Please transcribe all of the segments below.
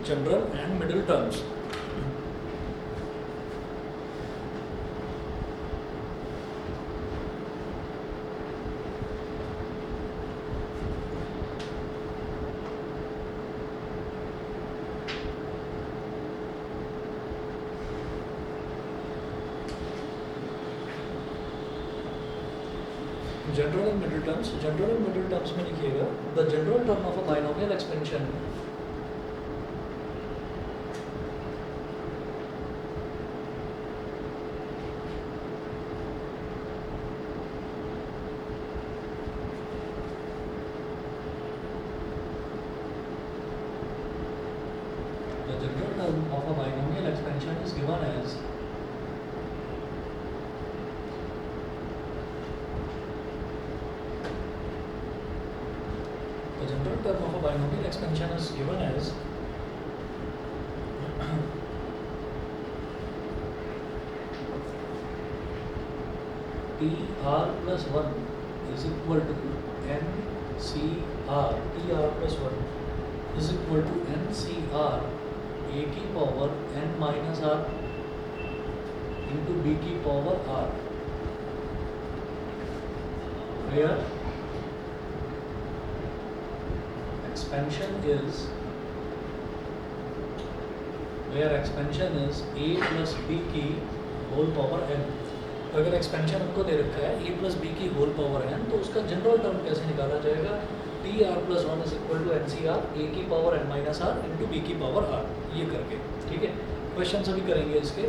General and middle terms. General and middle terms, general and middle terms में लिखिएगा the general term of a binomial expansion the general term of a binomial expansion is given as the general term of a binomial expansion is given as TR plus 1 is equal to NCR, TR plus 1 is equal to NCR a की power n minus r into b की power r, where expansion is a plus b की whole power n। अगर expansion हमको दे रखा है a plus B की whole power n, तो उसका जनरल टर्म कैसे निकाला जाएगा? T R plus 1 is equal to N C R A की power n minus R into B की पावर r, ये करके। ठीक है, क्वेश्चन अभी करेंगे इसके।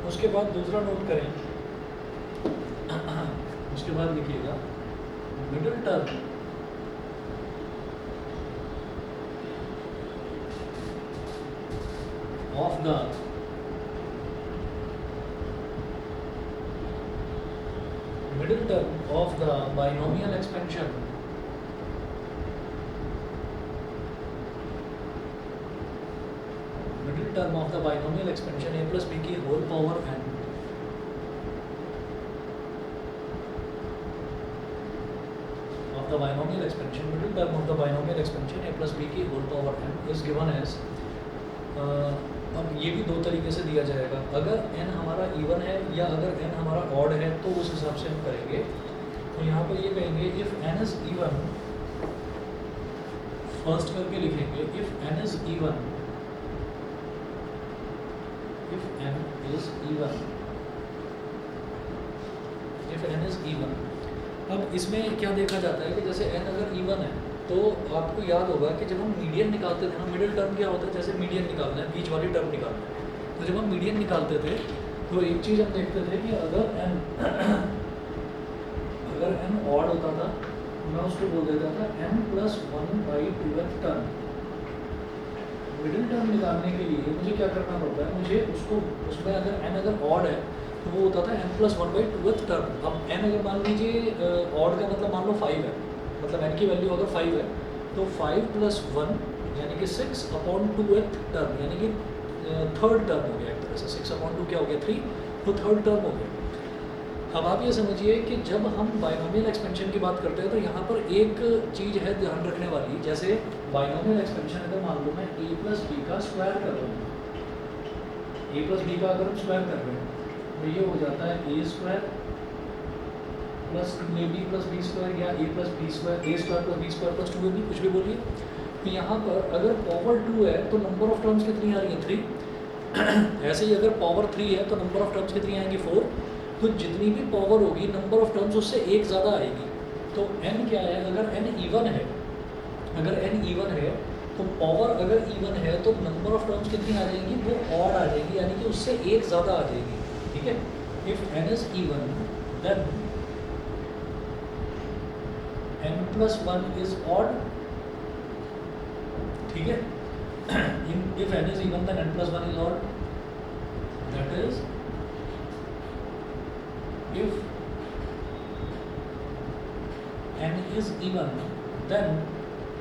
उसके बाद दूसरा नोट करें, उसके बाद लिखिएगा middle term of the middle term of the binomial expansion a plus b की whole power n of the binomial expansion, middle term of the binomial expansion a plus b की whole power n is given as अब ये भी दो तरीके से दिया जाएगा। अगर n हमारा इवन है या अगर n हमारा ऑड है तो उस हिसाब से हम करेंगे। तो यहाँ पर ये कहेंगे if n is even, first करके लिखेंगे if n is even, if n is even, if n is even. अब इसमें क्या देखा जाता है कि जैसे n अगर इवन है तो आपको याद होगा कि जब हम मीडियन निकालते थे ना, मिडिल टर्म क्या होता है, जैसे मीडियन निकालना है, बीच वाली टर्म निकालना है, तो जब हम मीडियन निकालते थे तो एक चीज़ हम देखते थे कि अगर n ऑड होता था मैं उसको बोल देता था n plus 1/2th term. Middle term निकालने के लिए मुझे क्या करना पड़ता है, मुझे उसको उसमें अगर n अगर ऑड है तो वो होता था n प्लस 1/2th टर्म। अब n अगर मान लीजिए ऑड का मतलब मान लो 5 है, मतलब n की वैल्यू अगर 5 है तो 5 प्लस 1 यानी कि 6/2th टर्म, यानी कि थर्ड टर्म हो गया एक तरह से। 6/2 क्या हो गया, 3, तो थर्ड टर्म हो गया। अब आप ये समझिए कि जब हम बाइनोमियल एक्सपेंशन की बात करते हैं तो यहाँ पर एक चीज़ है ध्यान रखने वाली, जैसे बाइनोमियल एक्सपेंशन अगर मान लो मैं a प्लस बी का स्क्वायर कर रहा हूँ, a प्लस बी का अगर हम स्क्वायर कर रहे हैं तो ये हो जाता है a square plus 2ab plus b square या a plus b square, a square plus b square plus 2ab, कुछ भी बोलिए। तो यहाँ पर अगर पावर 2 है तो नंबर ऑफ टर्म्स कितनी आ रही है, 3। ऐसे ही अगर पावर 3 है तो नंबर ऑफ टर्म्स कितनी आएंगी, 4। तो जितनी भी पावर होगी नंबर ऑफ टर्म्स उससे एक ज़्यादा आएगी। तो n क्या है, अगर n इवन है, अगर n इवन है तो पावर अगर इवन है तो नंबर ऑफ टर्म्स कितनी आ जाएंगी, वो ऑड आ जाएगी, यानी कि उससे एक ज़्यादा आ जाएगी। ठीक है, if n is even then n plus 1 is odd. ठीक है, if n is even then n plus 1 is odd, that is if n is even then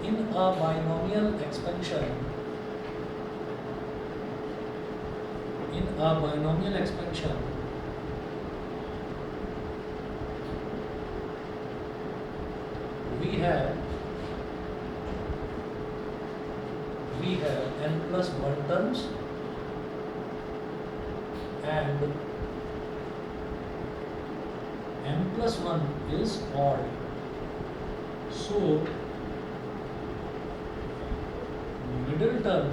in a binomial expansion, in a binomial expansion we we have n plus 1 terms and n plus 1 is odd. So middle term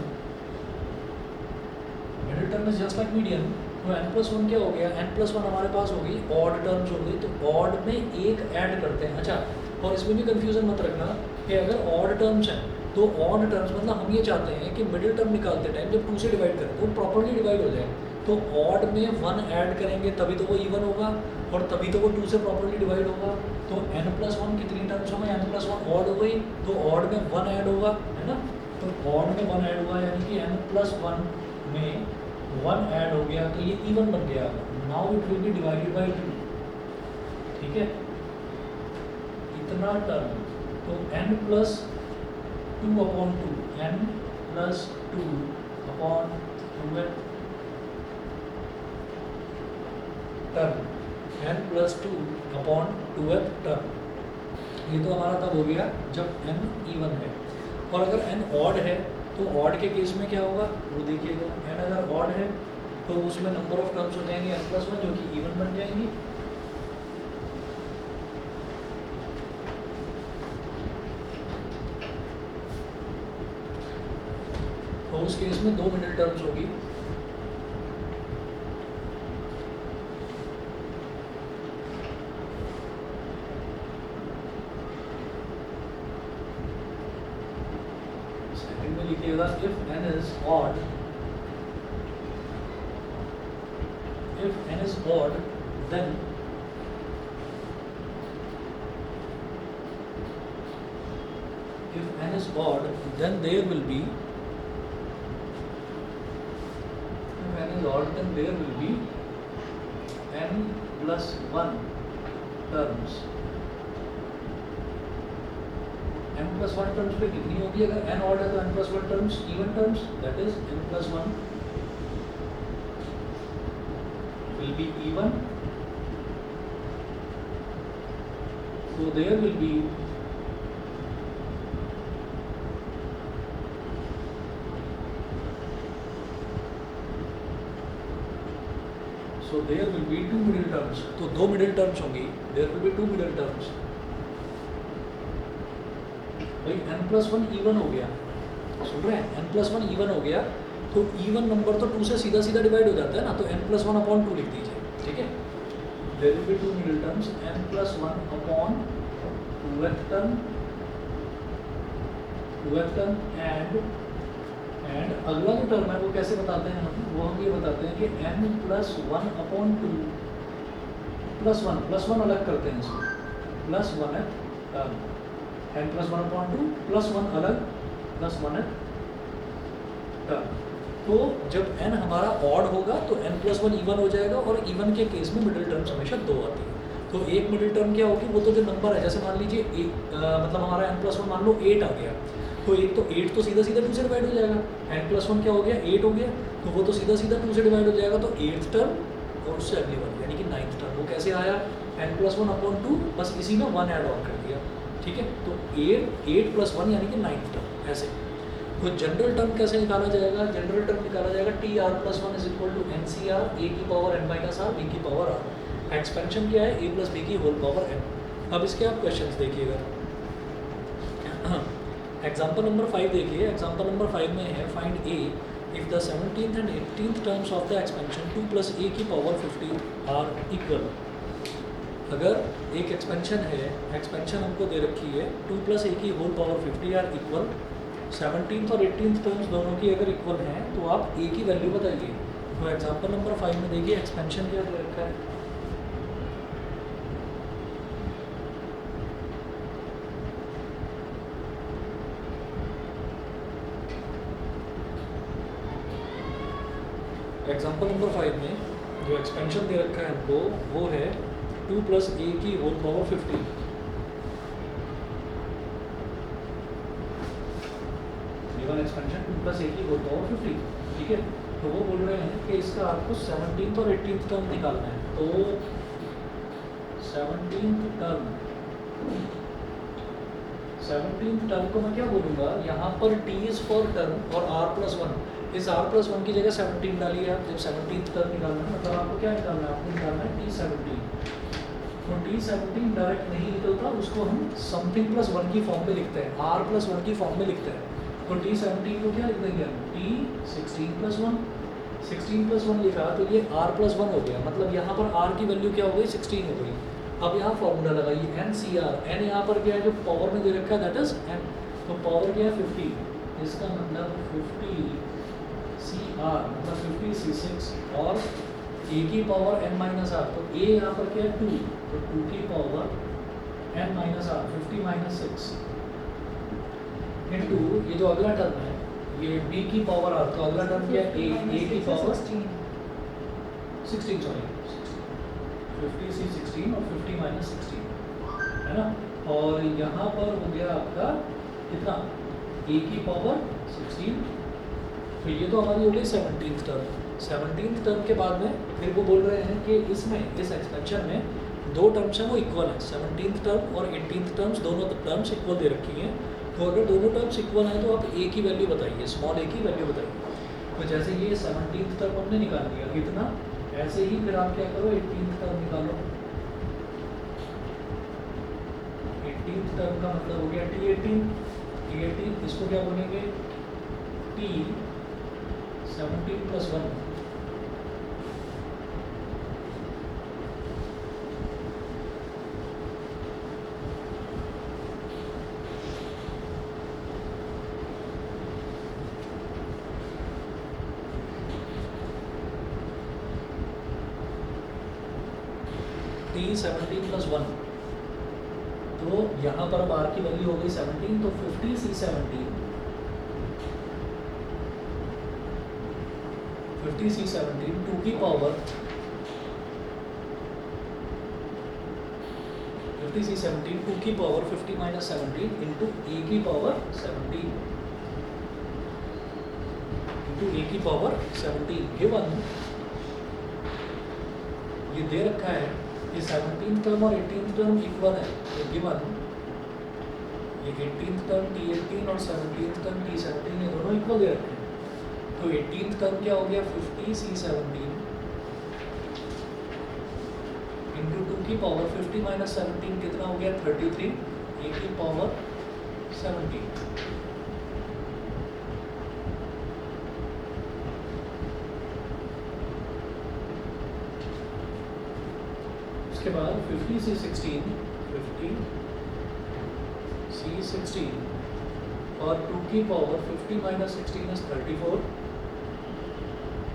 is just like median. तो n plus 1 क्या हो गया, n plus 1 हमारे पास होगी odd terms हो गई, तो odd में एक ऐड करते हैं. अच्छा, और इसमें भी कंफ्यूजन मत रखना कि अगर ऑड टर्म्स हैं तो ऑड टर्म्स मतलब हम ये चाहते हैं कि मिडिल टर्म निकालते टाइम जब 2 से डिवाइड करें तो प्रॉपर्ली डिवाइड हो जाए. तो ऑड में 1 ऐड करेंगे तभी तो वो इवन होगा और तभी तो वो 2 से प्रॉपर्ली डिवाइड होगा. तो n plus 1 कितनी टर्म्स हो गई, n plus 1 ऑड हो गई, तो ऑड में 1 ऐड होगा, है ना. तो ऑड में 1 ऐड हुआ यानी कि n plus 1 में 1 ऐड हो गया तो ये इवन बन गया. Now it will be divided by 2. ठीक है, इतना टर्म. तो n plus 2 upon 2, n plus 2 upon 2 term, n plus 2 upon 2th term. ये तो हमारा तब हो गया जब n इवन है. और अगर n ऑड है तो ऑड के केस में क्या होगा वो देखिएगा. n अगर ऑड है तो उसमें नंबर ऑफ टर्म्स हो जाएंगे n plus 1 जो कि इवन बन जाएंगी. तो उस केस में 2 मिडिल टर्म्स होगी. सेकंड में लिखिएगा if n is odd, if n is odd then there will be n plus 1 terms. n plus 1 terms पे कितनी होगी, अगर n odd है तो n plus 1 terms even terms, that is n plus 1 will be even. So there will be two middle terms. तो 2 middle terms होंगी. There will be 2 middle terms. भाई n plus 1 even हो गया, सुन रहे हैं, n plus 1 even हो गया तो इवन नंबर तो 2 से सीधा सीधा डिवाइड हो जाता है ना, तो n plus 1 अपॉन 2 लिख दीजिए. ठीक है, there will be 2 middle terms, n plus 1 upon 2th term and अगला जो टर्म है वो कैसे बताते हैं वो हम ये बताते हैं कि n plus 1 अपॉन 2 प्लस 1 अलग करते हैं इसमें, plus 1th term, n plus 1 upon 2 plus 1 अलग, प्लस 1th टर्म. तो जब n हमारा ऑड होगा तो n plus 1 इवन हो जाएगा और इवन के केस में मिडिल टर्म्स हमेशा 2 आती है. तो एक मिडिल टर्म क्या होगी, वो तो जो नंबर है, जैसे मान लीजिए मतलब हमारा n plus 1 मान लो 8 आ गया, तो एक तो 8 तो सीधा सीधा 2 से डिवाइड हो जाएगा. n plus 1 क्या हो गया, 8 हो गया, तो वो तो सीधा सीधा 2 से डिवाइड हो जाएगा. तो 8th टर्म और उससे अगली वाली यानी कि 9th टर्म, वो कैसे आया, n plus 1 अपॉन 2, बस इसी में 1 ऐड ऑन कर दिया. ठीक है, तो 8 plus 1 यानी कि 9th टर्म. ऐसे तो जनरल टर्म कैसे निकाला जाएगा, जनरल टर्म निकाला जाएगा TR plus 1 is equal to NCR a की power n minus r b की पावर r. एक्सपेंशन क्या है, a प्लस b की होल पावर n. अब इसके आप क्वेश्चंस देखिएगा. एग्जाम्पल नंबर 5 देखिए. एग्जाम्पल नंबर 5 में है find a if the 17th and 18th terms of the expansion 2 plus a की पावर 50 are equal. अगर एक एक्सपेंशन है, एक्सपेंशन हमको दे रखी है 2 plus a की whole power 50 r equal, 17th और 18th टर्म्स दोनों की अगर इक्वल हैं तो आप a की वैल्यू बताइए. तो एग्जाम्पल नंबर 5 में देखिए एक्सपेंशन क्या दे रखा है. एग्जाम्पल नंबर 5 में जो एक्सपेंशन दे रखा है हमको वो है 2 plus a की whole power 50. Given expansion 2 plus a की होल पावर 50. ठीक है, तो वो बोल रहे हैं कि इसका आपको 17th और 18th टर्म निकालना है. तो 17th टर्म 17th टर्म को मैं क्या बोलूँगा, यहाँ पर t इज़ फॉर टर्म और r+1, इस r+1 की जगह 17 डालिए आप। जब 17th टर्म निकालना है मतलब आपको क्या निकालना है, आपको निकालना है t17। तो t17 डायरेक्ट नहीं निकलता, उसको हम समथिंग प्लस 1 की फॉर्म में लिखते हैं, r+1 की फॉर्म में लिखते हैं। तो t17 को क्या लिख देंगे हम, t16+1, 16+1 लिखा तो ये r+1 हो गया, मतलब यहाँ पर r की वैल्यू क्या हो गई, 16 हो गई। अब यहाँ फॉर्मूला लगाइए NCR, n यहाँ पर क्या है जो पावर में दे रखा है दैट इज n, तो पावर क्या है 50, इसका मतलब 50CR मतलब 50C6 और a की पावर n-r, तो a यहाँ पर क्या है 2, तो 2 की पावर n-r 50 -6 इंटू ये जो अगला टर्म है ये b की पावर r, तो अगला टर्म क्या है a की पावर 16 सॉरी 50C16 और 50 -16 है ना। और यहाँ पर हो गया आपका कितना, a की पावर 16, तो ये तो हमारी हो गई 17th टर्म। 17th टर्म के बाद में फिर वो बोल रहे हैं कि इसमें इस एक्सपेंशन में दो टर्म्स हैं वो इक्वल है, 17th टर्म और 18th टर्म्स दोनों टर्म्स इक्वल दे रखी हैं। तो अगर दोनों टर्म्स इक्वल हैं तो आप a की वैल्यू बताइए, स्मॉल a की वैल्यू बताइए। तो जैसे ये 17th टर्म हमने निकाल दिया इतना, ऐसे ही फिर आप क्या करो 18th टर्म निकालो। 18th टर्म का मतलब हो गया t18, इसको क्या बोलेंगे t17+1, t17+1, तो यहाँ पर अब r की वैल्यू हो गई 17, तो 50C17 2 की पावर 50C17 2 की पावर 50 -17 इंटू a की पावर 17 इंटू a की पावर 17 गिवन, ये दे रखा है ये 17th टर्म और 18th टर्म इक्वल है, तो गिवन ये 18th टर्म t18 और 17th टर्म t17 ये दोनों इक्वल दे रखे हैं। तो 18th टर्म क्या हो गया 50C17 इंटू 2 की पावर 50 -17 कितना हो गया 33, a की पावर 17। उसके बाद 50C16 और 2 की पावर 50 -16 इज 34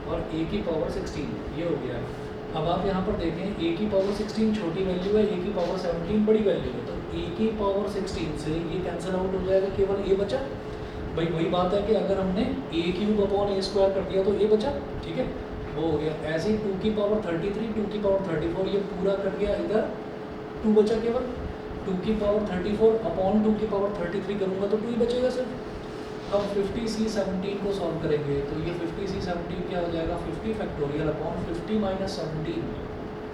और a की पावर 16, ये हो गया। अब आप यहाँ पर देखें a की पावर 16 छोटी वैल्यू है, a की पावर 17 बड़ी वैल्यू है, तो a की पावर 16 से ये कैंसिल आउट हो जाएगा, केवल a बचा। भाई वही बात है कि अगर हमने a³ कर दिया तो a बचा, ठीक है वो हो गया। ऐसे ही 2 की पावर 33 2 की पावर 34 ये पूरा कट गया, इधर 2 बचा केवल, 2 की पावर 34 अपॉन 2 की पावर 33 करूँगा तो 2 ही बचेगा सिर्फ। अब 50C17 को सॉल्व करेंगे तो ये 50C17 क्या हो जाएगा 50 फैक्टोरियल अपॉन 50 -17,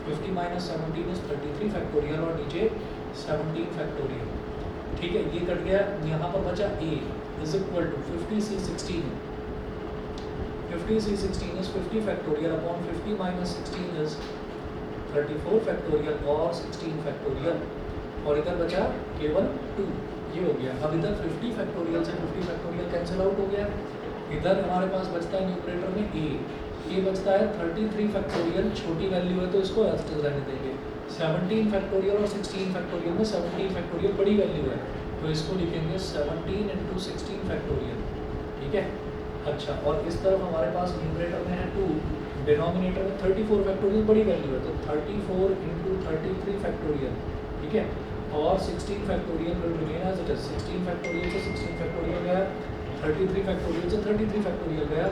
50 -17 इज 33 फैक्टोरियल और नीचे 17 फैक्टोरियल, ठीक है ये कट गया। यहाँ पर बचा a is equal to 50C16 is 50 factorial upon 50 -16 is 34 factorial और 16 फैक्टोरियल, और इधर बचा केवल 2, ये हो गया। अब इधर 50 फैक्टोरियल से 50 फैक्टोरियल कैंसिल आउट हो गया। इधर हमारे पास बचता है न्यूमरेटर में a बचता है 33 फैक्टोरियल, छोटी वैल्यू है तो इसको एज इट इज रहने देंगे। 17 फैक्टोरियल और 16 फैक्टोरियल में 17 फैक्टोरियल बड़ी वैल्यू है तो इसको लिखेंगे 17 × 16 फैक्टोरियल, ठीक है। अच्छा, और इस तरफ हमारे पास न्यूमरेटर में है 2, डिनोमिनेटर में 34 फैक्टोरियल बड़ी वैल्यू है तो 34 × 33 फैक्टोरियल, ठीक है। और 16 factorial will remain as it is, 16 factorial से 16 फैक्टोरियल गया, 33 फैक्टोरियल से 33 फैक्टोरियल गया।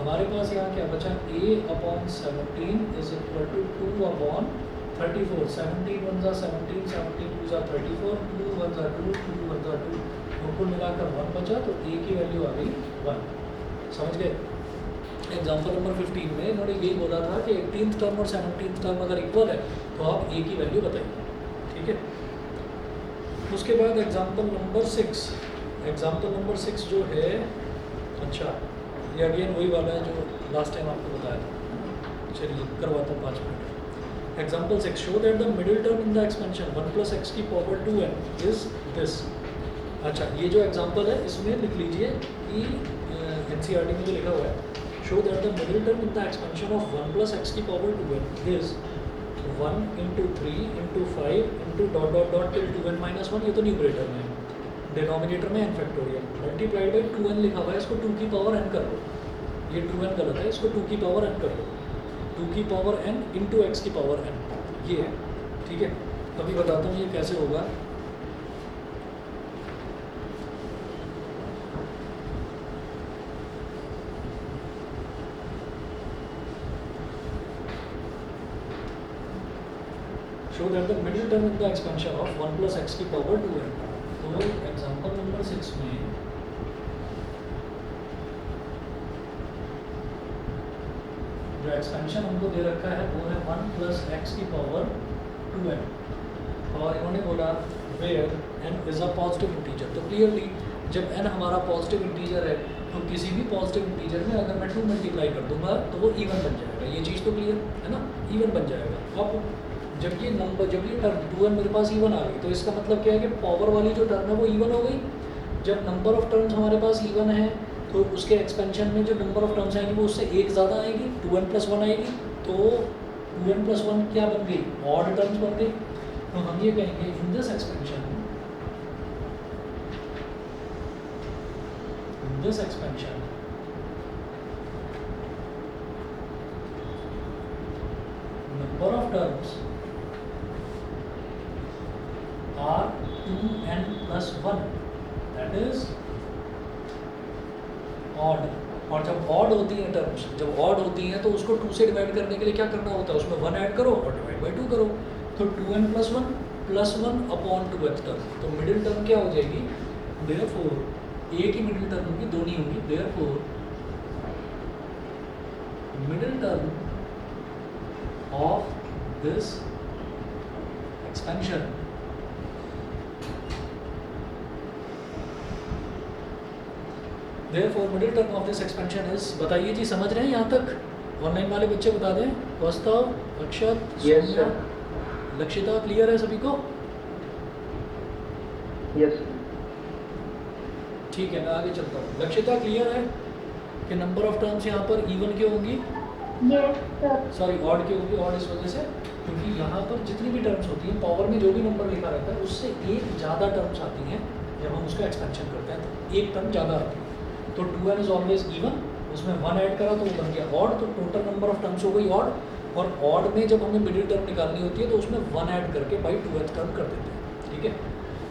हमारे पास यहाँ क्या बचा a/17 इज इक्वल टू 2/34, 17 × 1 = 17, 17 × 2 = 34, 2 × 1 = 2, 2 × 1 = 2, उनको मिलाकर 1 बचा तो a की वैल्यू आ गई 1। समझ गए। एग्जाम्पल नंबर 15 में इन्होंने यही बोला था कि 18th टर्म और 17th टर्म अगर इक्वल है तो आप a की वैल्यू बताइए, ठीक है। उसके बाद एग्जाम्पल नंबर 6, एग्जाम्पल नंबर 6 जो है, अच्छा ये अगेन वही वाला है जो लास्ट टाइम आपको बताया था। चलिए करवाता हूँ 5 minute. Example 6, show that the middle term in the expansion 1 + x की पावर 2n इज दिस। अच्छा ये जो एग्जाम्पल है इसमें लिख लीजिए कि NCERT में जो लिखा हुआ है, show that the middle term in the expansion of 1 + x की power 2n is 1 × 3 × 5 × ... till 2n - 1। ये तो न्यूमरेटर में है, डिनोमिनेटर में n factorial multiplied by 2n लिखा हुआ है, इसको 2 की पावर n कर लो। ये 2n गलत है, इसको 2 की पावर n कर लो, 2 की पावर n × x की पावर n, ये है। ठीक है, अभी बताता हूँ ये कैसे होगा। Show that the middle term in the expansion of 1 + x की पावर 2n। तो एग्जाम्पल नंबर 6 में जो एक्सपेंशन हमको दे रखा है वो है 1 + x की पावर 2n, और इन्होंने बोला where n is a positive integer. तो क्लियरली जब n हमारा पॉजिटिव इंटीजर है तो किसी भी पॉजिटिव इंटीजर में अगर मैं 2 मल्टीप्लाई कर दूंगा तो वो इवन बन जाएगा। ये चीज़ तो क्लियर है ना, इवन बन जाएगा। अब जब ये टर्म 2n मेरे पास इवन आ गई तो इसका मतलब क्या है कि पावर वाली जो टर्म है वो इवन हो गई। जब नंबर ऑफ टर्म्स हमारे पास इवन है तो उसके एक्सपेंशन में जो नंबर ऑफ टर्म्स आएंगी वो उससे एक ज़्यादा आएगी, 2n + 1 आएगी। तो 2n + 1 क्या बन गई, ऑड टर्म्स बन गई। तो हम ये कहेंगे in this expansion number of terms are 2n + 1, that is odd. और जब ऑड होती हैं टर्म्स, जब ऑड होती हैं तो उसको 2 से डिवाइड करने के लिए क्या करना होता है, उसमें 1 ऐड करो और डिवाइड बाई 2 करो। तो 2n + 1 + 1 अपॉन 2th टर्म, तो मिडिल टर्म क्या हो जाएगी, देयरफॉर ए की मिडिल टर्म होगी, दो नहीं होंगी, therefore middle term of this expansion Therefore, middle term of this expansion is, बताइए जी, समझ रहे हैं यहाँ तक? ऑनलाइन वाले बच्चे बता दें, वास्तव, अक्षत, सौम्या, लक्षिता, क्लियर है सभी को? यस। ठीक है, मैं आगे चलता हूँ। लक्षिता क्लियर है कि नंबर ऑफ टर्म्स यहाँ पर इवन क्यों होंगी? Yes sir. सॉरी ऑड क्यों होगी? ऑड इस वजह से क्योंकि यहाँ पर जितनी भी टर्म्स होती हैं, पावर में जो भी नंबर लिखा रहता है उससे एक ज़्यादा टर्म्स आती हैं। जब हम उसका एक्सपेंशन करते हैं तो एक टर्म ज़्यादा आती है। तो 2n इज ऑलवेज इवन, उसमें 1 ऐड करा तो वो बन गया ऑड, तो टोटल नंबर ऑफ टर्म्स हो गई ऑड। और ऑड में जब हमें मिडिल टर्म निकालनी होती है तो उसमें 1 ऐड करके बाई 2th टर्म कर देते हैं। ठीक है,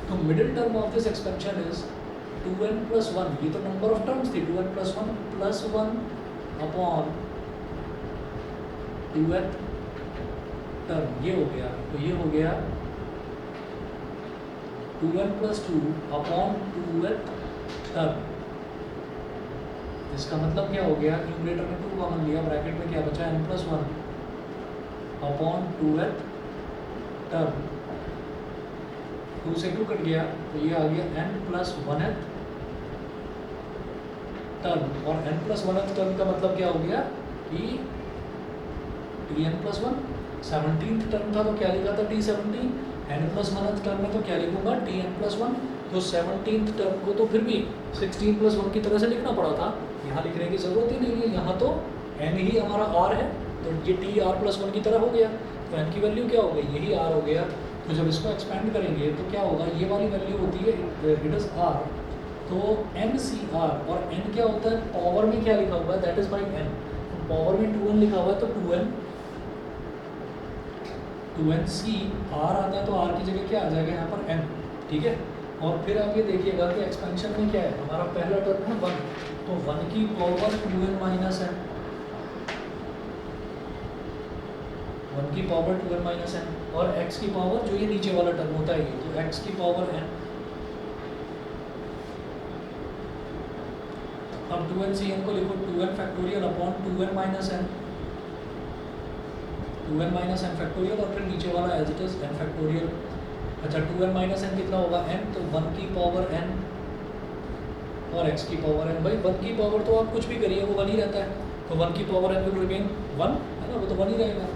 तो middle term of this expansion is 2n + 1, ये तो नंबर ऑफ टर्म्स थी, 2n + 1 + 1 अपॉन 2th टर्म, ये हो गया। तो ये हो गया 2n + 2 अपॉन 2th टर्म। इसका मतलब क्या हो गया, न्यूमरेटर में 2 कॉमन लिया, ब्रैकेट में क्या बचा, n + 1 अपॉन 2th टर्म, 2 से 2 कट गया तो ये आ गया n + 1th टर्म। और n + 1th टर्म का मतलब क्या हो गया कि tn + 1, 17th टर्म था तो क्या लिखा था t17, n + 1th टर्म में तो क्या लिखूंगा tn + 1। तो 17th टर्म को तो फिर भी 16 + 1 की तरह से लिखना पड़ा था, यहाँ लिखने की ज़रूरत ही नहीं है, यहाँ तो n ही हमारा r है, तो ये t r + 1 की तरह हो गया। तो n की वैल्यू क्या हो गई, यही r हो गया। तो जब इसको एक्सपेंड करेंगे तो क्या होगा, ये वाली वैल्यू होती है इट इज़ r, तो NCR, और n क्या होता है, पावर में क्या लिखा हुआ है, दैट इज़ बाई n। तो पावर में 2n लिखा हुआ है तो 2nc, r आता है तो r की जगह क्या आ जाएगा यहाँ पर n। ठीक है, और फिर आप ये देखिएगा कि एक्सपेंशन में क्या है, हमारा पहला टर्म है 1, तो 1 की पावर 2n माइनस n, 1 की पावर 2n माइनस n, और x की पावर जो ये नीचे वाला टर्म होता है ये, तो x की पावर n। अब 2n को लिखो 2n factorial upon 2n minus n, 2n minus n factorial, और फिर नीचे वाला as it is n factorial. अच्छा 2n माइनस एन कितना होगा n, तो 1 की पावर n और x की पावर n। भाई 1 की पावर तो आप कुछ भी करिए वो 1 ही रहता है, तो 1 की पावर n विल रिमेन 1 है ना, वो तो 1 ही रहेगा।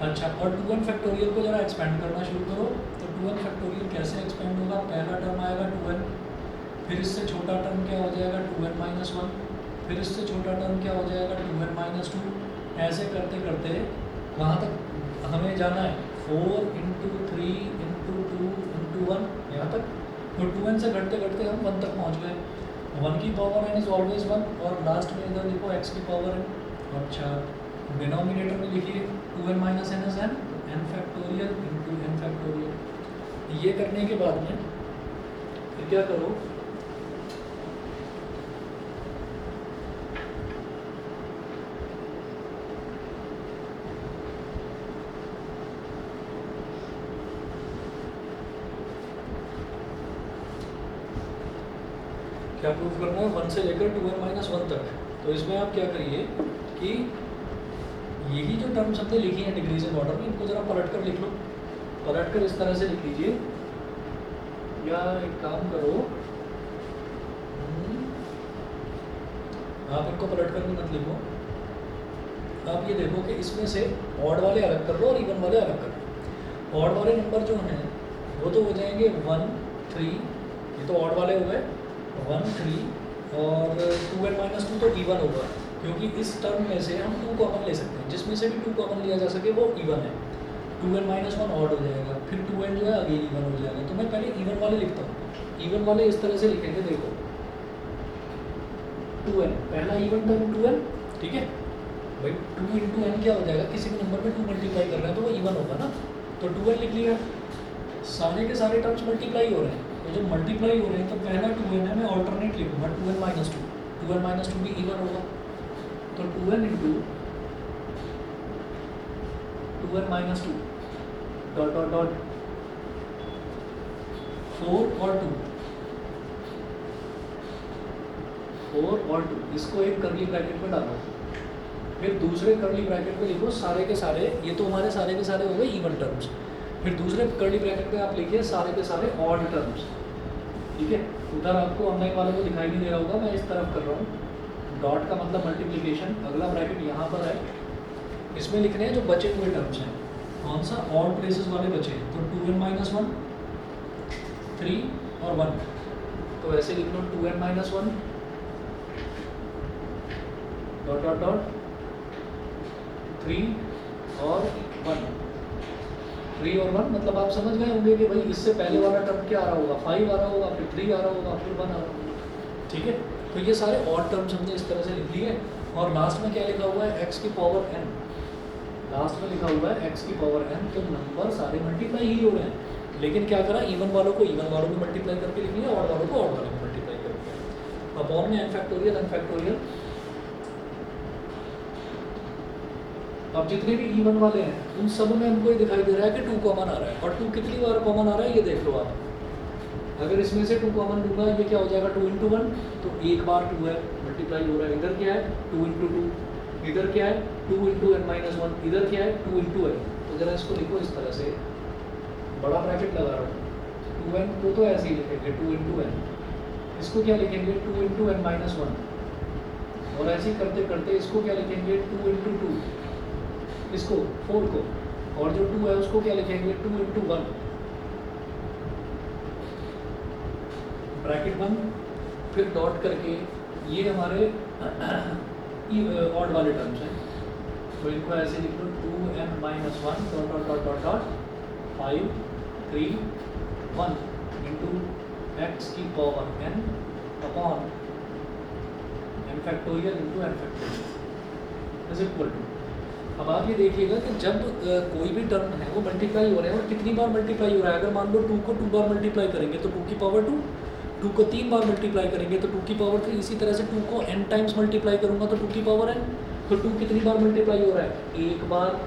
अच्छा और 2n फैक्टोरियल को जरा एक्सपेंड करना शुरू करो, तो 2n फैक्टोरियल कैसे एक्सपेंड होगा, पहला टर्म आएगा 2n, फिर इससे छोटा टर्म क्या हो जाएगा 2n माइनस 1, फिर इससे छोटा टर्म क्या हो जाएगा 2n माइनस 2, ऐसे करते करते वहाँ तक हमें जाना है 4 इंटू 3 इंटू 2 इंटू 1 यहाँ तक, तो 2n से घटते घटते हम 1 तक पहुँच गए। 1 की पावर n इज़ ऑलवेज 1, और लास्ट में इधर लिखो x की पावर n। अच्छा डिनोमिनेटर में लिखिए 2n minus n is n, n factorial into n factorial. ये करने के बाद में फिर क्या करो, क्या प्रूव करना है 1 से लेकर 2n माइनस 1 तक। तो इसमें आप क्या करिए कि यही जो टर्म्स हमने लिखी हैं डिग्रीज इन ऑर्डर में, इनको ज़रा पलट कर लिख लो, पलट कर इस तरह से लिख लीजिए, या एक काम करो आप इनको पलट कर भी मत लिखो, आप ये देखो कि इसमें से ऑड वाले अलग कर लो और इवन वाले अलग कर लो। ऑड वाले नंबर जो हैं वो तो हो जाएंगे 1 3, ये तो ऑड वाले हो गए 1 3, और 2n माइनस 2 तो इवन होगा, क्योंकि इस टर्म में से हम 2 कॉमन ले सकते हैं, जिसमें से भी 2 कॉमन लिया जा सके वो इवन है। 2n माइनस 1 ऑड हो जाएगा, फिर 2n जो है अगेन इवन हो जाएगा। तो मैं पहले इवन वाले लिखता हूँ, इवन वाले इस तरह से लिखेंगे, देखो 2n पहला इवन टर्म 2n, ठीक है भाई 2 इंटू n क्या हो जाएगा, किसी भी नंबर में 2 मल्टीप्लाई कर रहे हैं तो वो इवन होगा ना, तो 2n लिख लिया। सारे के सारे टर्म्स मल्टीप्लाई हो रहे हैं, तो जब मल्टीप्लाई हो रहे हैं तो पहला 2n है, मैं ऑल्टरनेट लिखूंगा 2n माइनस 2, 2n माइनस 2 भी इवन होगा, तो 2n into 2n minus 2 dot dot dot 4 और 2, 4 और 2, इसको एक कर्ली ब्रैकेट में डालो, फिर दूसरे कर्ली ब्रैकेट में लिखो सारे के सारे, ये तो हमारे सारे के सारे हो गए इवन टर्म्स, फिर दूसरे कर्ली ब्रैकेट में आप लिखिए सारे के सारे ऑड टर्म्स, ठीक है। उधर आपको ऑनलाइन वालों को दिखाई नहीं दे रहा होगा, मैं इस तरफ कर रहा हूँ, डॉट का मतलब मल्टीप्लिकेशन, अगला ब्रैकेट यहाँ पर है, इसमें लिखने हैं जो बचे हुए टर्म्स हैं, कौन सा ऑड प्लेसेस वाले बचे हैं, तो 2n माइनस 1 3 और 1, तो ऐसे लिख लो 2n minus 1 dot dot dot 3 और 1, 3 और 1 मतलब आप समझ गए होंगे कि भाई इससे पहले वाला टर्म क्या आ रहा होगा, 5 आ रहा होगा, फिर 3 आ रहा होगा, फिर 1 आ रहा होगा, ठीक है। तो ये सारे ऑड टर्म्स हमने इस तरह से लिख लिए, और लास्ट में क्या लिखा हुआ है x की पावर n, लास्ट में लिखा हुआ है x की पावर n, तो नंबर सारे मल्टीप्लाई ही हो रहे हैं, लेकिन क्या करा, इवन वालों को इवन वालों में मल्टीप्लाई करके लिख लिया, ऑड वालों को ऑड वालों में मल्टीप्लाई करके, अपॉन में n फैक्टोरियल। अब जितने भी इवन वाले हैं उन सब में हमको ये दिखाई दे रहा है कि 2 कॉमन आ रहा है, और 2 कितनी बार कॉमन आ रहा है ये देख लो आप, अगर इसमें से 2 कॉमन लूँगा ये क्या हो जाएगा 2 इंटू 1, तो एक बार 2 है मल्टीप्लाई हो रहा है, इधर क्या है 2 इंटू 2, इधर क्या है 2 इंटू n माइनस 1, इधर क्या है 2 इंटू n, तो जरा इसको लिखो इस तरह से, बड़ा ब्रैकेट लगा रहा हूँ, 2n को तो ऐसे ही लिखेंगे 2 इंटू n, इसको क्या लिखेंगे 2 इंटू n माइनस 1, और ऐसे ही करते करते इसको क्या लिखेंगे 2 इंटू 2, इसको 4 को, और जो 2 है उसको क्या लिखेंगे 2 इंटू 1, ब्रैकेट बंद, फिर डॉट करके, ये हमारे ऑड वाले टर्म्स हैं, तो इनको ऐसे लिख लो 2n minus 1 dot dot dot dot dot 5 3 1 into x की power n upon n factorial into n factorial is equal to. अब आप ये देखिएगा कि जब कोई भी टर्म है वो मल्टीप्लाई हो रहे हैं, और कितनी बार मल्टीप्लाई हो रहा है, अगर मान लो 2 को 2 बार मल्टीप्लाई करेंगे तो 2 की पावर 2, 2 को 3 बार मल्टीप्लाई करेंगे तो 2 की पावर 3, इसी तरह से 2 को n टाइम्स मल्टीप्लाई करूंगा तो 2 की पावर n, तो 2 कितनी बार मल्टीप्लाई हो रहा है, 1 बार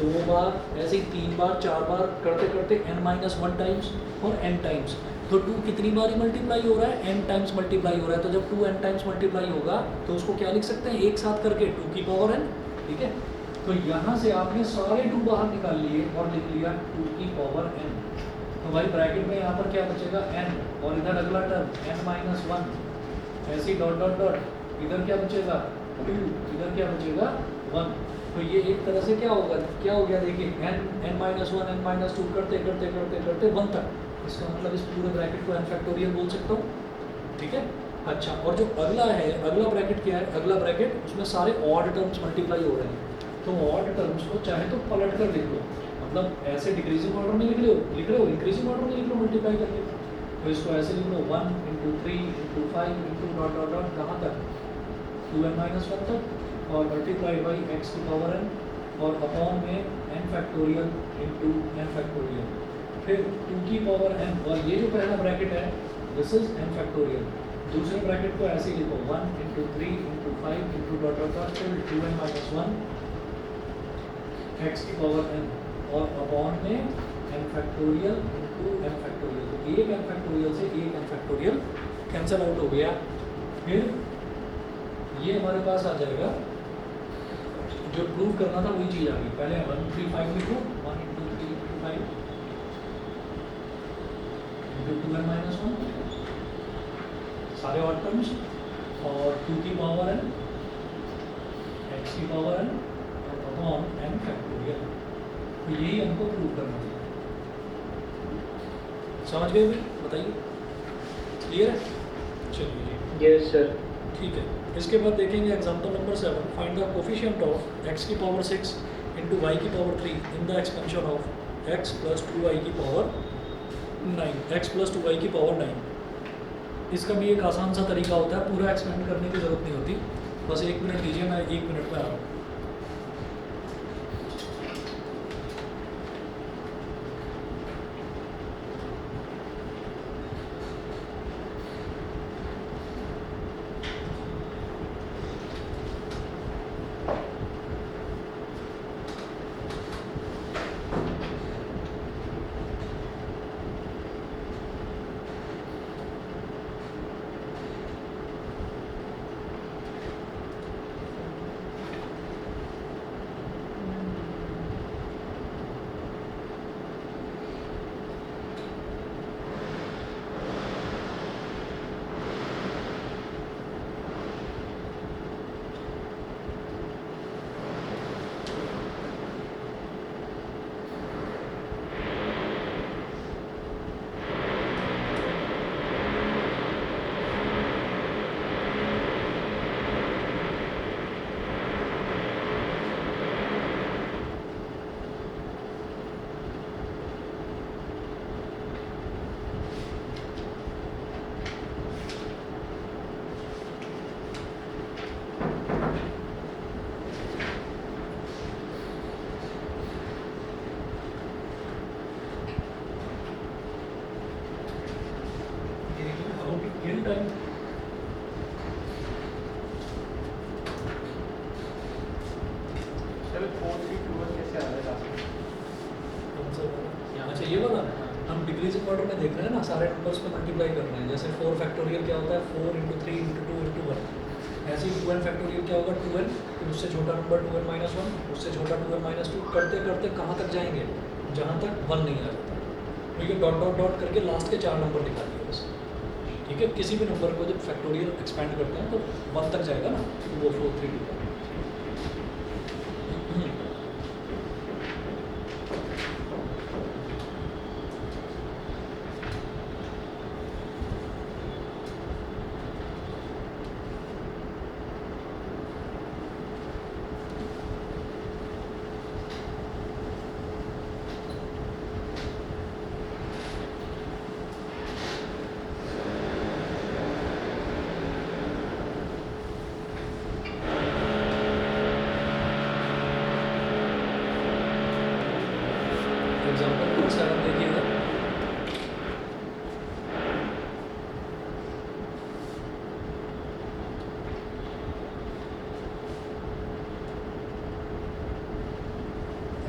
2 बार, ऐसे ही 3 बार 4 बार करते करते n माइनस 1 टाइम्स और n टाइम्स, तो 2 कितनी बार ही मल्टीप्लाई हो रहा है, n टाइम्स मल्टीप्लाई हो रहा है, तो जब 2 n टाइम्स मल्टीप्लाई होगा तो उसको क्या लिख सकते हैं एक साथ करके 2 की पावर n, ठीक है। तो यहाँ से आपने सारे 2 बाहर निकाल लिए और लिख लिया 2 की पावर n, तो भाई ब्रैकेट में यहाँ पर क्या बचेगा n, और इधर अगला टर्म n-1, ऐसी डॉट डॉट डॉट, इधर क्या बचेगा 2, इधर क्या बचेगा 1। तो ये एक तरह से क्या होगा, क्या हो गया देखिए n-1 n-2 करते करते करते करते 1 तक। इसका मतलब इस पूरे ब्रैकेट को n फैक्टोरियल बोल सकता हूँ, ठीक है। अच्छा, और जो अगला है, अगला ब्रैकेट क्या है, अगला ब्रैकेट उसमें सारे ऑड टर्म्स मल्टीप्लाई हो रहे हैं, तो ऑड टर्म्स को चाहे तो पलट कर लिख लो, मतलब ऐसे डिक्रीजिंग ऑर्डर में लिख रहे हो इंक्रीजिंग ऑर्डर में लिख लो मल्टीप्लाई करके। तो इसको ऐसे लिख लो 1 × 3 × 5 × डॉट डॉट डॉट कहाँ तक 2n-1 तक, और मल्टीप्लाई बाई x की पावर n, और अपॉन में n factorial into n factorial, फिर 2 की पावर n, और ये जो पहला ब्रैकेट है दिस इज n फैक्टोरियल। दूसरे ब्रैकेट को ऐसे लिखो 1 × 3 × 5 × डॉट डॉट डॉट फिर 2n-1 x की पावर n, और अपॉन में n factorial into n factorial. तो एक n फैक्टोरियल से एक n फैक्टोरियल कैंसिल आउट हो गया। फिर ये हमारे पास आ जाएगा, जो प्रूव करना था वही चीज़ आ गई। पहले 1 3 5 लिखो, 1 × 3 × 5 इंटू 2n-1 सारे ऑड टर्म्स, और 2 की पावर n, x की पावर n, और अपॉन n फैक्टोरियल। तो यही हमको प्रूव करना था। समझ गए भाई, बताइए क्लियर है? चलिए जी, यस सर। ठीक है। इसके बाद देखेंगे example number 7, find the coefficient of x की पावर 6 इंटू y की power 3 in the expansion of x plus 2y की पावर 9, x प्लस 2y की पावर 9। इसका भी एक आसान सा तरीका होता है, पूरा एक्सपेंड करने की ज़रूरत नहीं होती, बस 1 मिनट दीजिए, मैं 1 मिनट में आ रहा हूँ। किल टाइम सर 4 3 2 1 कैसे आ रहा है? अच्छा ये वाला हम डिक्रीजिंग ऑर्डर में देख रहे हैं ना, सारे नंबर्स को मल्टीप्लाई कर रहे हैं। जैसे 4 फैक्टोरियल क्या होता है 4 × 3 × 2 × 1, ऐसे ही 2n फैक्टोरियल क्या होगा 2n, फिर उससे छोटा नंबर 2n-1, उससे छोटा 2n-2, करते करते कहाँ तक जाएंगे, जहाँ तक 1 नहीं आ जाता। तो ये डॉट डॉट डॉट करके लास्ट के 4 नंबर निकाल दिए बस, ठीक है। किसी भी नंबर को जब फैक्टोरियल एक्सपेंड करते हैं तो 1 तक जाएगा ना, तो वो 4 3 2 एग्जाम्पल नंबर 7 देखिएगा।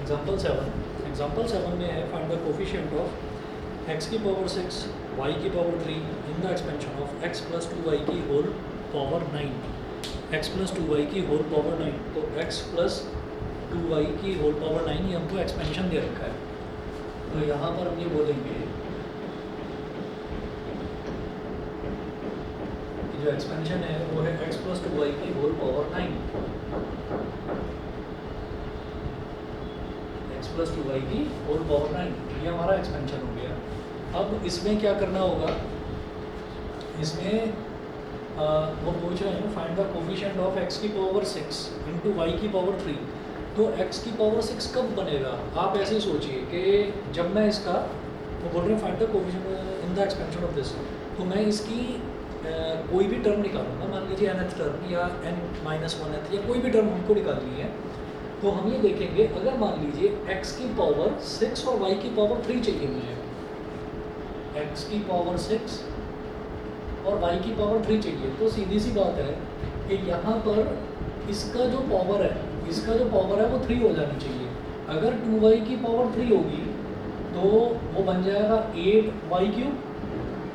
एग्जाम्पल 7 में है find the coefficient of x की पावर 6 y की power 3 in the expansion of x plus 2y की whole power 9, x plus 2y की होल पावर 9। तो x प्लस 2y की होल पावर 9 ये हमको एक्सपेंशन दे रखा है। तो यहाँ पर हम ये बोलेंगे जो एक्सपेंशन है वो है x प्लस 2y की whole power 9, x plus 2y की होल पावर 9, ये हमारा एक्सपेंशन हो गया। अब इसमें क्या करना होगा, इसमें वो पूछ रहे हैं find the coefficient of x की पावर 6 इंटू वाई की पावर 3। तो x की पावर 6 कब बनेगा, आप ऐसे ही सोचिए कि जब मैं इसका, वो बोल रहे हैं find the coefficient in the expansion of this, तो मैं इसकी कोई भी टर्म निकालूंगा, मान लीजिए nth टर्म या n-1th या कोई भी टर्म हमको निकालनी है, तो हम ये देखेंगे अगर मान लीजिए x की पावर 6 और y की पावर 3 चाहिए मुझे, x की पावर 6 और y की पावर 3 चाहिए, तो सीधी सी बात है कि यहाँ पर इसका जो पावर है, इसका जो पावर है वो 3 हो जानी चाहिए। अगर 2y की पावर 3 होगी तो वो बन जाएगा 8y³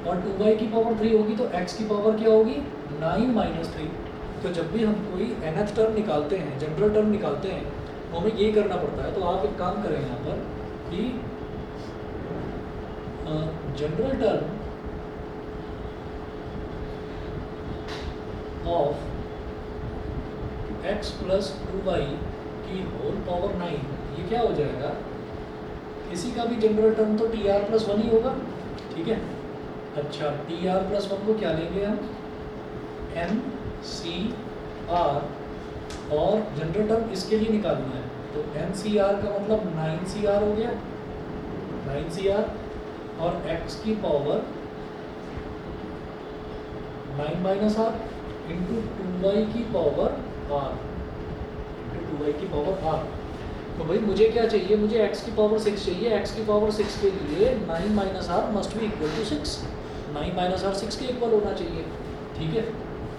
और 2y की पावर 3 होगी तो x की पावर क्या होगी 9 - 3। तो जब भी हम कोई nth टर्म निकालते हैं, जनरल टर्म निकालते हैं, तो हमें ये करना पड़ता है। तो आप एक काम करें यहाँ पर कि general term of x plus 2y की होल पावर 9, ये क्या हो जाएगा, किसी का भी जनरल टर्म तो tr प्लस 1 ही होगा, ठीक है। अच्छा, tr प्लस 1 को क्या लेंगे हम, ncr, और जनरल टर्म इसके लिए निकालना है, तो ncr का मतलब 9cr हो गया, 9cr, और x की पावर 9 - r इंटू 2y की पावर r, इंटू 2y की पावर r। तो भाई मुझे क्या चाहिए, मुझे x की पावर 6 चाहिए, x की पावर 6 के लिए 9 - r must be equal to 6, 9 - r 6 के इक्वल होना चाहिए, ठीक है।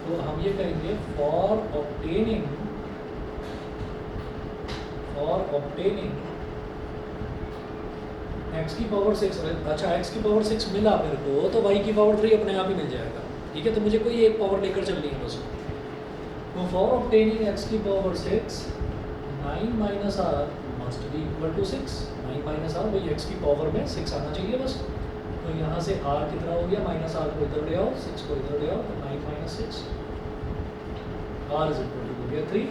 तो हम ये कहेंगे फॉर ऑब्टेनिंग x की पावर 6, अच्छा x की पावर 6 मिला मेरे को, तो y की पावर 3 अपने आप ही मिल जाएगा, ठीक है। तो मुझे कोई एक पावर लेकर चलनी है बस। तो फॉर ऑब्टेनिंग x की power 6 9 - r must be equal to 6, 9 - r, भाई x की पावर में 6 आना चाहिए बस। तो यहाँ से r कितना हो गया, -r को इधर ले आओ, 6 को इधर ले आओ, तो 9 - 6 r इज इक्वल टू हो गया 3।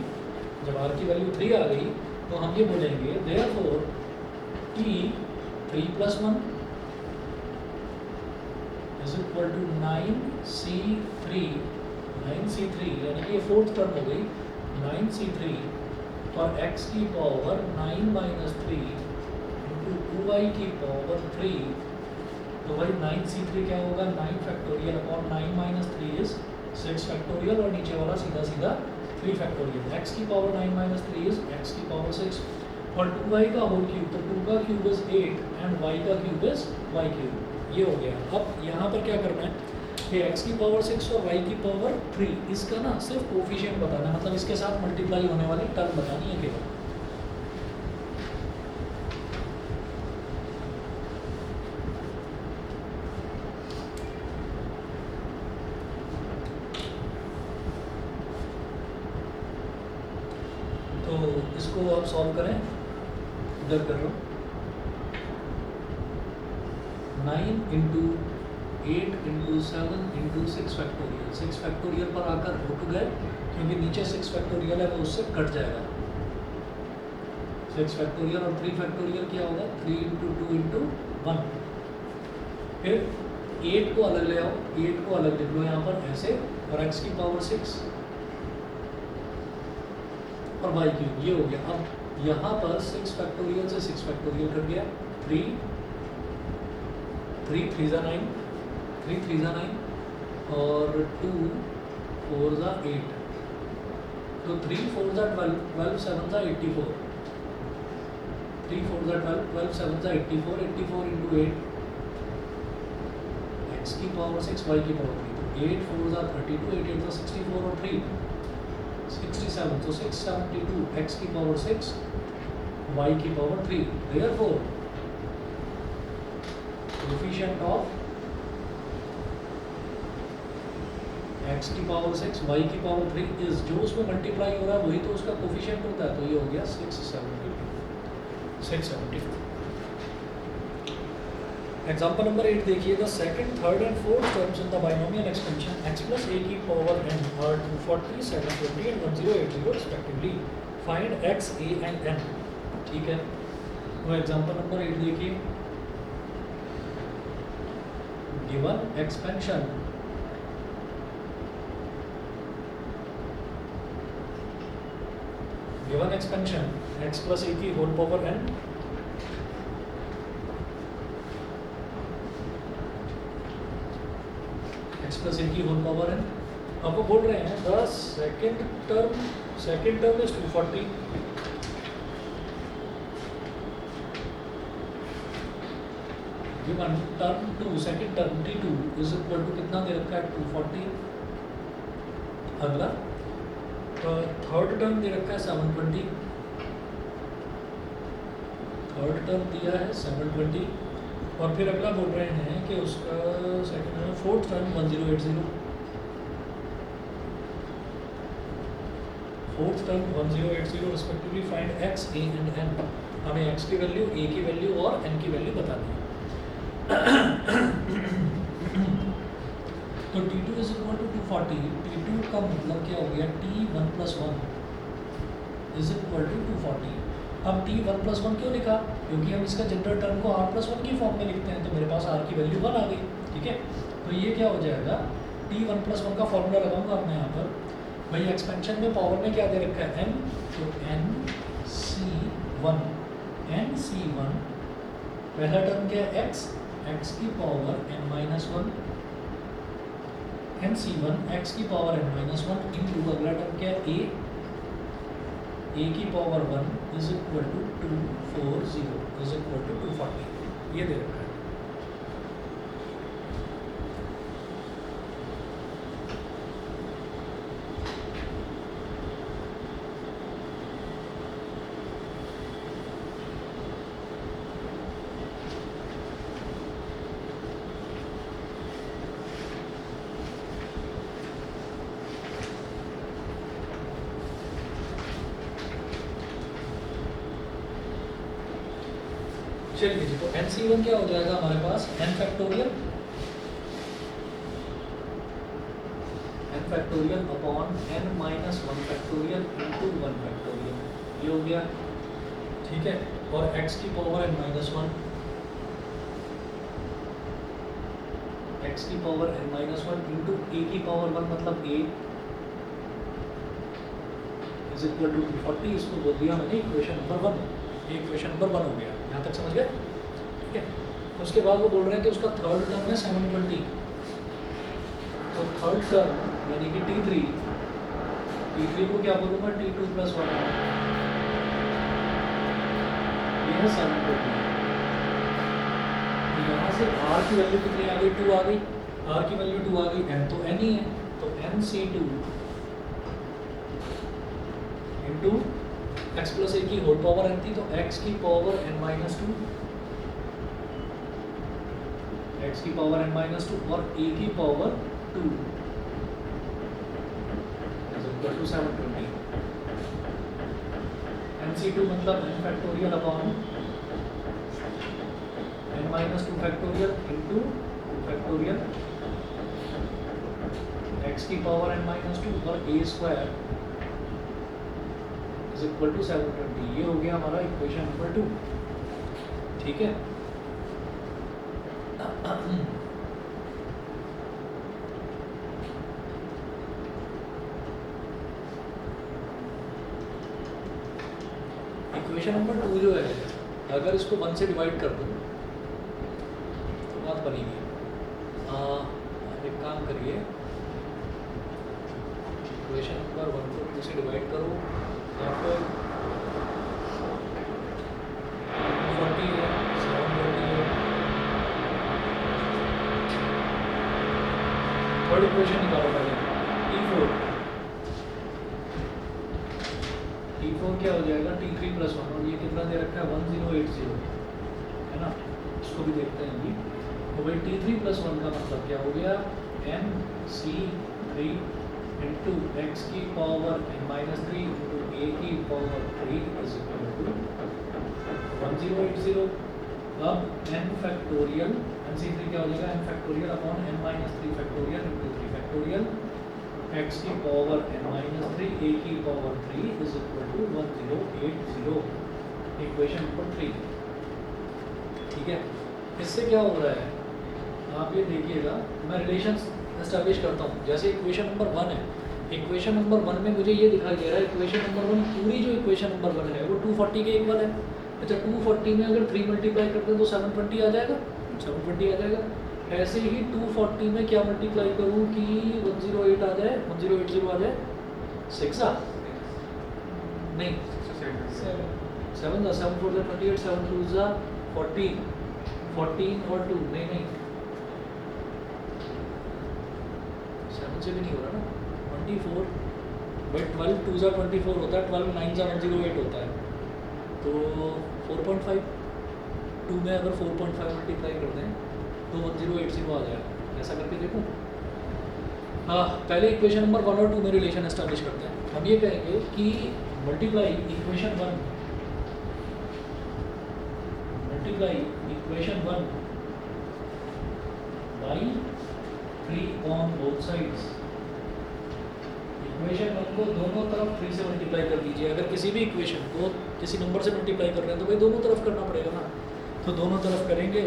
जब r की वैल्यू 3 आ गई तो हम ये बोलेंगे therefore t 3 + 1 is equal to 9c3, 9c3 यानी कि ये फोर्थ टर्म हो गई, 9c3 और x की पावर 9 - 3 इंटू 2y की पावर 3। तो भाई 9c3 क्या होगा, 9 फैक्टोरियल अपॉन 9 - 3 इज 6 फैक्टोरियल, और नीचे वाला सीधा सीधा 3 फैक्टोरियल। x की पावर 9 - 3 इज x की पावर 6, और 2y का होल क्यूब, तो 2 का क्यूब इज 8 एंड y का क्यूब इज y³। ये हो गया। अब यहाँ पर क्या करना है कि x की पावर 6 और y की पावर 3, इसका ना सिर्फ कोफिशिएंट बताना है, मतलब इसके साथ मल्टीप्लाई होने वाली टर्म बतानी है केवल। तो इसको आप सॉल्व करें, इधर कर लो, 9 into 8 into 7 into 6 factorial, 6 factorial पर आकर रुक गए क्योंकि नीचे 6 फैक्टोरियल है, वो उससे कट जाएगा। 6 फैक्टोरियल और 3 फैक्टोरियल क्या होगा, 3 इंटू 2 इंटू 1। फिर 8 को अलग ले आओ, 8 को अलग लिख लो यहाँ पर ऐसे, और x की पावर 6 और y³, ये हो गया। अब यहाँ पर 6 फैक्टोरियल से 6 फैक्टोरियल कट गया, 3 3 × 9, 3 3 × 9, और 2 4 × 8, तो 3 4 × 12, 12 7 × 84, 3 4 × 12, 12 7 × 84, 84 इंटू 8, x की पावर 6 y की पावर 3, 8 4 × 32, 8 8 64 और 3 67, तो 672, x की पावर 6 y की power 3। Therefore coefficient of x की पावर 6 y की पावर 3 इज, जो उसमें मल्टीप्लाई हो रहा है वही तो उसका कोएफिशिएंट होता है, तो ये हो गया 672। एग्जाम्पल नंबर 8 देखिए, the second, third and fourth terms in the binomial expansion x plus a की power n are 240, 720 and 1080 respectively. Find x, a and n. ठीक है, वो एग्जाम्पल नंबर 8 देखिए, given expansion x plus a की whole power n x plus a की whole power n, अब वो बोल रहे हैं the second term is 240, given term 2, second term t2 is equal to कितना दे रखा है 240, अगला थर्ड टर्म दे रखा है 720, थर्ड टर्म दिया है 720, और फिर अगला बोल रहे हैं कि उसका second fourth term 1080, fourth term 1080 respectively. Find x, a and n. हमें x की वैल्यू, a की वैल्यू और n की वैल्यू बतानी है. तो t2 is equal to 240, t2 का मतलब क्या हो गया, t1 plus 1 is equal to 240. अब t1 plus 1 क्यों लिखा, क्योंकि हम इसका जनरल टर्म को r plus 1 की फॉर्म में लिखते हैं, तो मेरे पास r की वैल्यू 1 आ गई. ठीक है, तो ये क्या हो जाएगा, t1 plus 1 का फॉर्मूला लगाऊंगा मैं यहाँ पर. भाई एक्सपेंशन में पावर में क्या दे रखा है n, तो nc1, nc1 पहला टर्म क्या है x, x की पावर n-1, nc1 x की पावर n-1 इंटू अगला टर्म क्या है a की power 1 is equal to 240 is equal to 240, ये दे रखा है. चलिए जी, तो nc1 क्या हो जाएगा हमारे पास, n factorial upon n-1 factorial into 1 factorial, ये हो गया. ठीक है, और x की पावर n-1, x की पावर n-1 इंटू a की पावर 1 मतलब a इज इक्वल टू 240. इसको बोल दिया मैंने इक्वेशन नंबर 1. ये इक्वेशन नंबर 1 हो गया, यहाँ तक समझ गए. ठीक है, उसके बाद वो बोल रहे हैं कि उसका थर्ड टर्म है 720, तो थर्ड टर्म यानी कि t3 को क्या बोलूँगा, t2 plus 1, ये है 720. यहाँ से r की वैल्यू कितनी आ गई, 2 आ गई, r की वैल्यू 2 आ गई, n तो n ही है, तो nc2 into x plus a की होल पावर n थी, तो x की पावर n-2, x की पावर n-2 और a की power 2 is equal to 720. nc2 मतलब n factorial upon n-2 factorial into 2 factorial x की पावर n-2 और a square is equal to 720. ये हो गया हमारा इक्वेशन नंबर 2. ठीक है, इक्वेशन नंबर 2 जो है, अगर इसको 1 से डिवाइड कर दूँ तो बात बनेगी. एक काम करिए, इक्वेशन नंबर 1 को 2 से डिवाइड करो, या फिर 40 है, 720 है. थर्ड इक्वेशन निकालो पहले, t4 क्या हो जाएगा, t3 plus 1, और ये कितना दे रखा है 1080, है ना. इसको भी देखते हैं जी. तो भाई t3 plus 1 का मतलब क्या हो गया, nc3 इंटू x की पावर n-3 इंटू a की पावर 3 इज इक्वल टू 1080. अब n फैक्टोरियल NC3 क्या हो जाएगा n factorial upon n minus 3 factorial into 3 factorial x की पावर n माइनस 3 a की power 3 is equal to 1080 equation number 3। ठीक है, इससे क्या हो रहा है आप ये देखिएगा, मैं रिलेशन एस्टैब्लिश करता हूँ। जैसे इक्वेशन नंबर 1 है, इक्वेशन नंबर 1 में मुझे ये दिखाई दे रहा है इक्वेशन नंबर 1 पूरी जो इक्वेशन नंबर 1 है वो 240 के इक्वल है। अच्छा 240 में अगर 3 मल्टीप्लाई करते हैं तो 720 आ जाएगा, 720 आ जाएगा। ऐसे ही 240 में क्या मल्टीप्लाई करूँ कि 108 आ जाए, 1080 आ जाए, 6 नहीं 7 7 4 28 7 2 14 14 और 2 नहीं 7 से भी नहीं हो रहा ना, 24 बट 12 2 24 होता है, 12 9 108 होता है, तो 4.5 2 में अगर 4.5 मल्टीप्लाई कर दें तो 1080 आ जाएगा। ऐसा करके देखो। हाँ, पहले इक्वेशन नंबर 1 और 2 में रिलेशन एस्टैब्लिश करते हैं। हम ये कहेंगे कि multiply equation 1 by 3 on both sides. Equation 1 को दोनों तरफ 3 से मल्टीप्लाई कर दीजिए। अगर किसी भी इक्वेशन को किसी नंबर से मल्टीप्लाई कर रहे हैं तो भाई दोनों तरफ करना पड़ेगा ना, तो दोनों तरफ करेंगे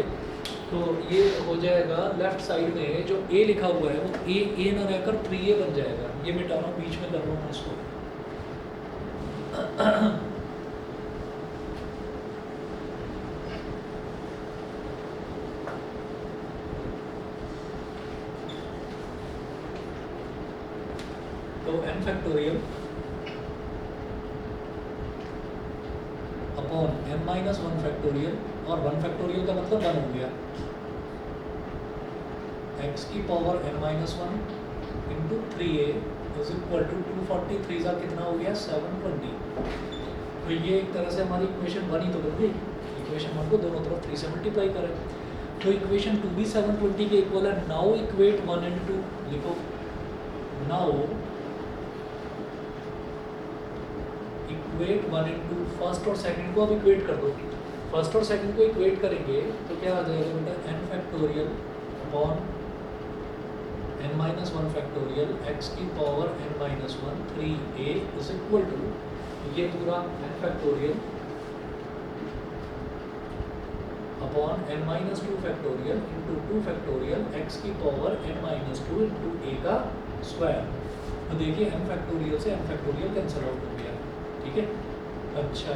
तो ये हो जाएगा लेफ्ट साइड में जो a लिखा हुआ है वो a ना रहकर 3a बन जाएगा। ये मिटा रहा हूँ, बीच में कर रहा हूँ इसको। तो n factorial upon n minus 1 factorial, और 1 फैक्टोरियल का मतलब 1 हो गया, x की power n minus 1 into 3a is equal to 240 3 कितना हो गया 720। तो ये एक तरह से हमारी इक्वेशन 1 ही तो बन गई। इक्वेशन 1 को दोनों तरफ 3 से मल्टीप्लाई करें तो इक्वेशन 2 भी 720 के इक्वल है। नाउ इक्वेट 1 एंड 2 लिखो। नाउ इक्वेट 1 एंड 2, फर्स्ट और सेकंड को अब इक्वेट कर दो। फर्स्ट और सेकंड को इक्वेट करेंगे तो क्या आ जाएगा बेटा, n factorial upon n minus 1 factorial x की power n minus 1 3a is equal to ये पूरा n factorial upon n minus 2 factorial into 2 factorial x की power n minus 2 into a का स्क्वायर। तो देखिए n फैक्टोरियल से n factorial cancel out हो गया। ठीक है, अच्छा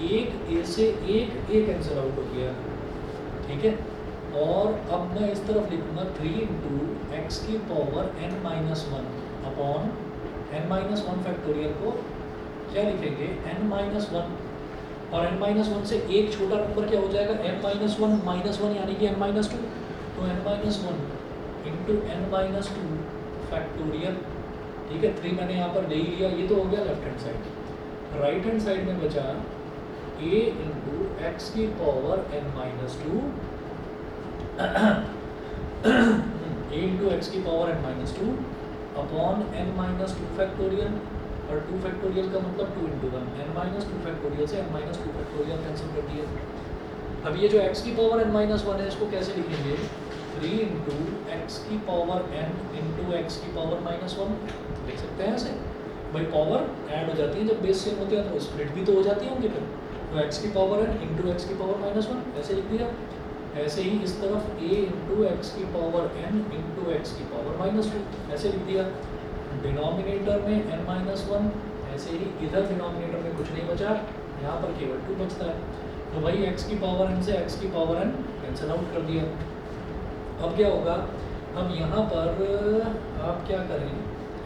एक a से एक a कैंसिल आउट हो गया। ठीक है, और अब मैं इस तरफ लिखूंगा 3 इंटू एक्स की power n minus 1 upon n minus 1 factorial को क्या लिखेंगे n माइनस 1, और n माइनस 1 से एक छोटा नंबर क्या हो जाएगा n माइनस 1 यानी कि n माइनस 2, तो n minus 1 into n minus 2 factorial. ठीक है, 3 मैंने यहाँ पर ले ही लिया, ये तो हो गया left hand side. Right hand side में बचा a इंटू एक्स की power n minus 2 a into x की power n minus 2 upon n minus 2 factorial, और 2 फैक्टोरियल का मतलब 2 इंटू 1, n माइनस 2 फैक्टोरियल से n माइनस 2 फैक्टोरियल कैंसिल कर दिया। अब ये जो x की पावर n माइनस 1 है इसको कैसे लिखेंगे, 3 इंटू एक्स की पावर n इंटू एक्स की पावर माइनस 1 लिख सकते हैं ऐसे। भाई पावर ऐड हो जाती है जब बेस सेम होते हैं, तो स्प्लिट भी तो हो जाती है उनके फिर, तो एक्स की पावर n इंटू एक्स की पावर माइनस 1 ऐसे लिख दिया। ऐसे ही इस तरफ a इंटू एक्स की पावर n इंटू एक्स की पावर माइनस 2 ऐसे लिख दिया। डिनोमिनेटर में n माइनस 1, ऐसे ही इधर डिनोमिनेटर में कुछ नहीं बचा, यहाँ पर केवल 2 बचता है। तो भाई x की पावर n से x की पावर n कैंसिल आउट कर दिया। अब क्या होगा, हम यहाँ पर आप क्या करें,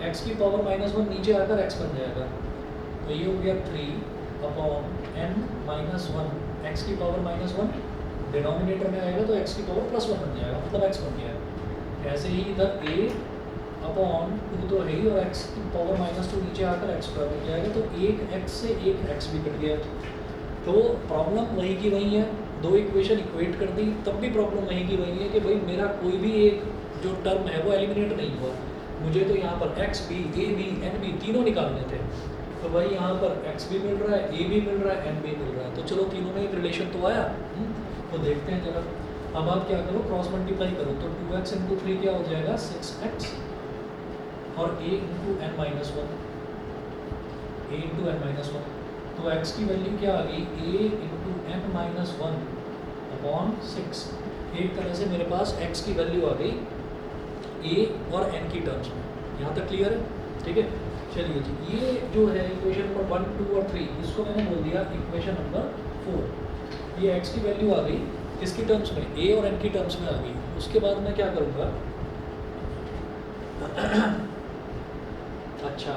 x की पावर माइनस 1 नीचे आकर x बन जाएगा, तो ये हो गया 3 अपॉन n माइनस 1 एक्स की पावर माइनस 1, डिनोमिनेटर में आएगा तो x की पावर प्लस 1 बन जाएगा, मतलब x बन गया। ऐसे ही इधर a अपॉन 2 तो है ही, और x की पावर माइनस 2 नीचे आकर x स्क्वायर बन जाएगा, तो एक x से एक x भी कट गया। तो प्रॉब्लम वही की वही है, दो इक्वेशन इक्वेट कर दी, तब भी प्रॉब्लम वही की वही है कि भाई मेरा कोई भी एक जो टर्म है वो एलिमिनेट नहीं हुआ, मुझे तो यहाँ पर x भी a भी n भी तीनों निकालने थे। तो भाई यहाँ पर x भी मिल रहा है, a भी मिल रहा है, n भी मिल रहा है, तो चलो तीनों में एक रिलेशन तो आया। तो देखते हैं जरा। अब आप क्या करो, क्रॉस मल्टीप्लाई करो, तो 2x इंटू 3 क्या हो जाएगा 6x, और a into n minus one, a into n minus one, तो x की वैल्यू क्या आ गई, a into n minus one upon 6। एक तरह से मेरे पास x की वैल्यू आ गई a और n की टर्म्स में। यहाँ तक क्लियर है? ठीक है, चलिए जी, ये जो है इक्वेशन नंबर 1, 2 और 3, इसको मैंने बोल दिया इक्वेशन नंबर 4। ये x की वैल्यू आ गई किसकी टर्म्स में, a और n की टर्म्स में आ गई। उसके बाद मैं क्या करूँगा, अच्छा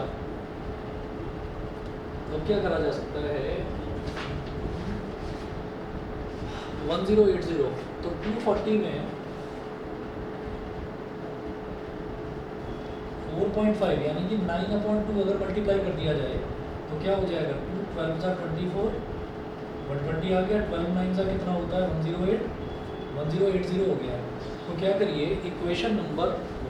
अब क्या करा जा सकता है, 1080, तो 240 में 4.5 यानी कि 9/2 अगर मल्टीप्लाई कर दिया जाए तो क्या हो जाएगा, 2 12 सा 24, 120 आ गया, 12 9 सा कितना होता है 108, 1080 हो गया। तो क्या करिए, इक्वेशन नंबर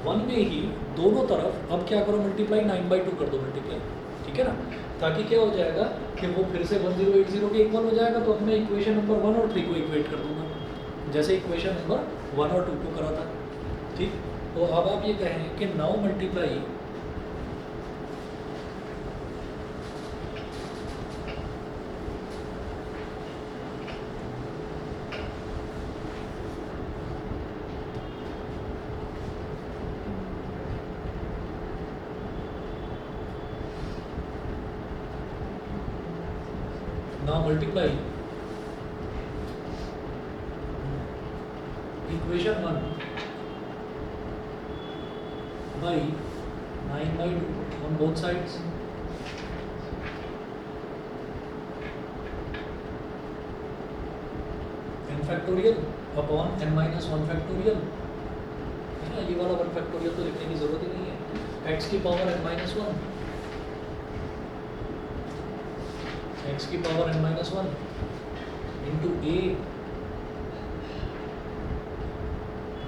1 में ही दोनों तरफ अब क्या करो, मल्टीप्लाई 9/2 कर दो मल्टीप्लाई, ठीक है ना, ताकि क्या हो जाएगा कि वो फिर से 1080 के इक्वल हो जाएगा। तो अब मैं इक्वेशन नंबर 1 और 3 को इक्वेट कर दूंगा, जैसे इक्वेशन नंबर 1 और 2 को करा था। ठीक, तो अब आप ये कहें कि 9 multiply equation 1 by 9/2 on both sides, n factorial upon n minus 1 factorial, है ना, ये वाला 1 फैक्टोरियल तो लिखने की जरूरत ही नहीं है। x की पावर n माइनस 1, x की power n minus 1 into a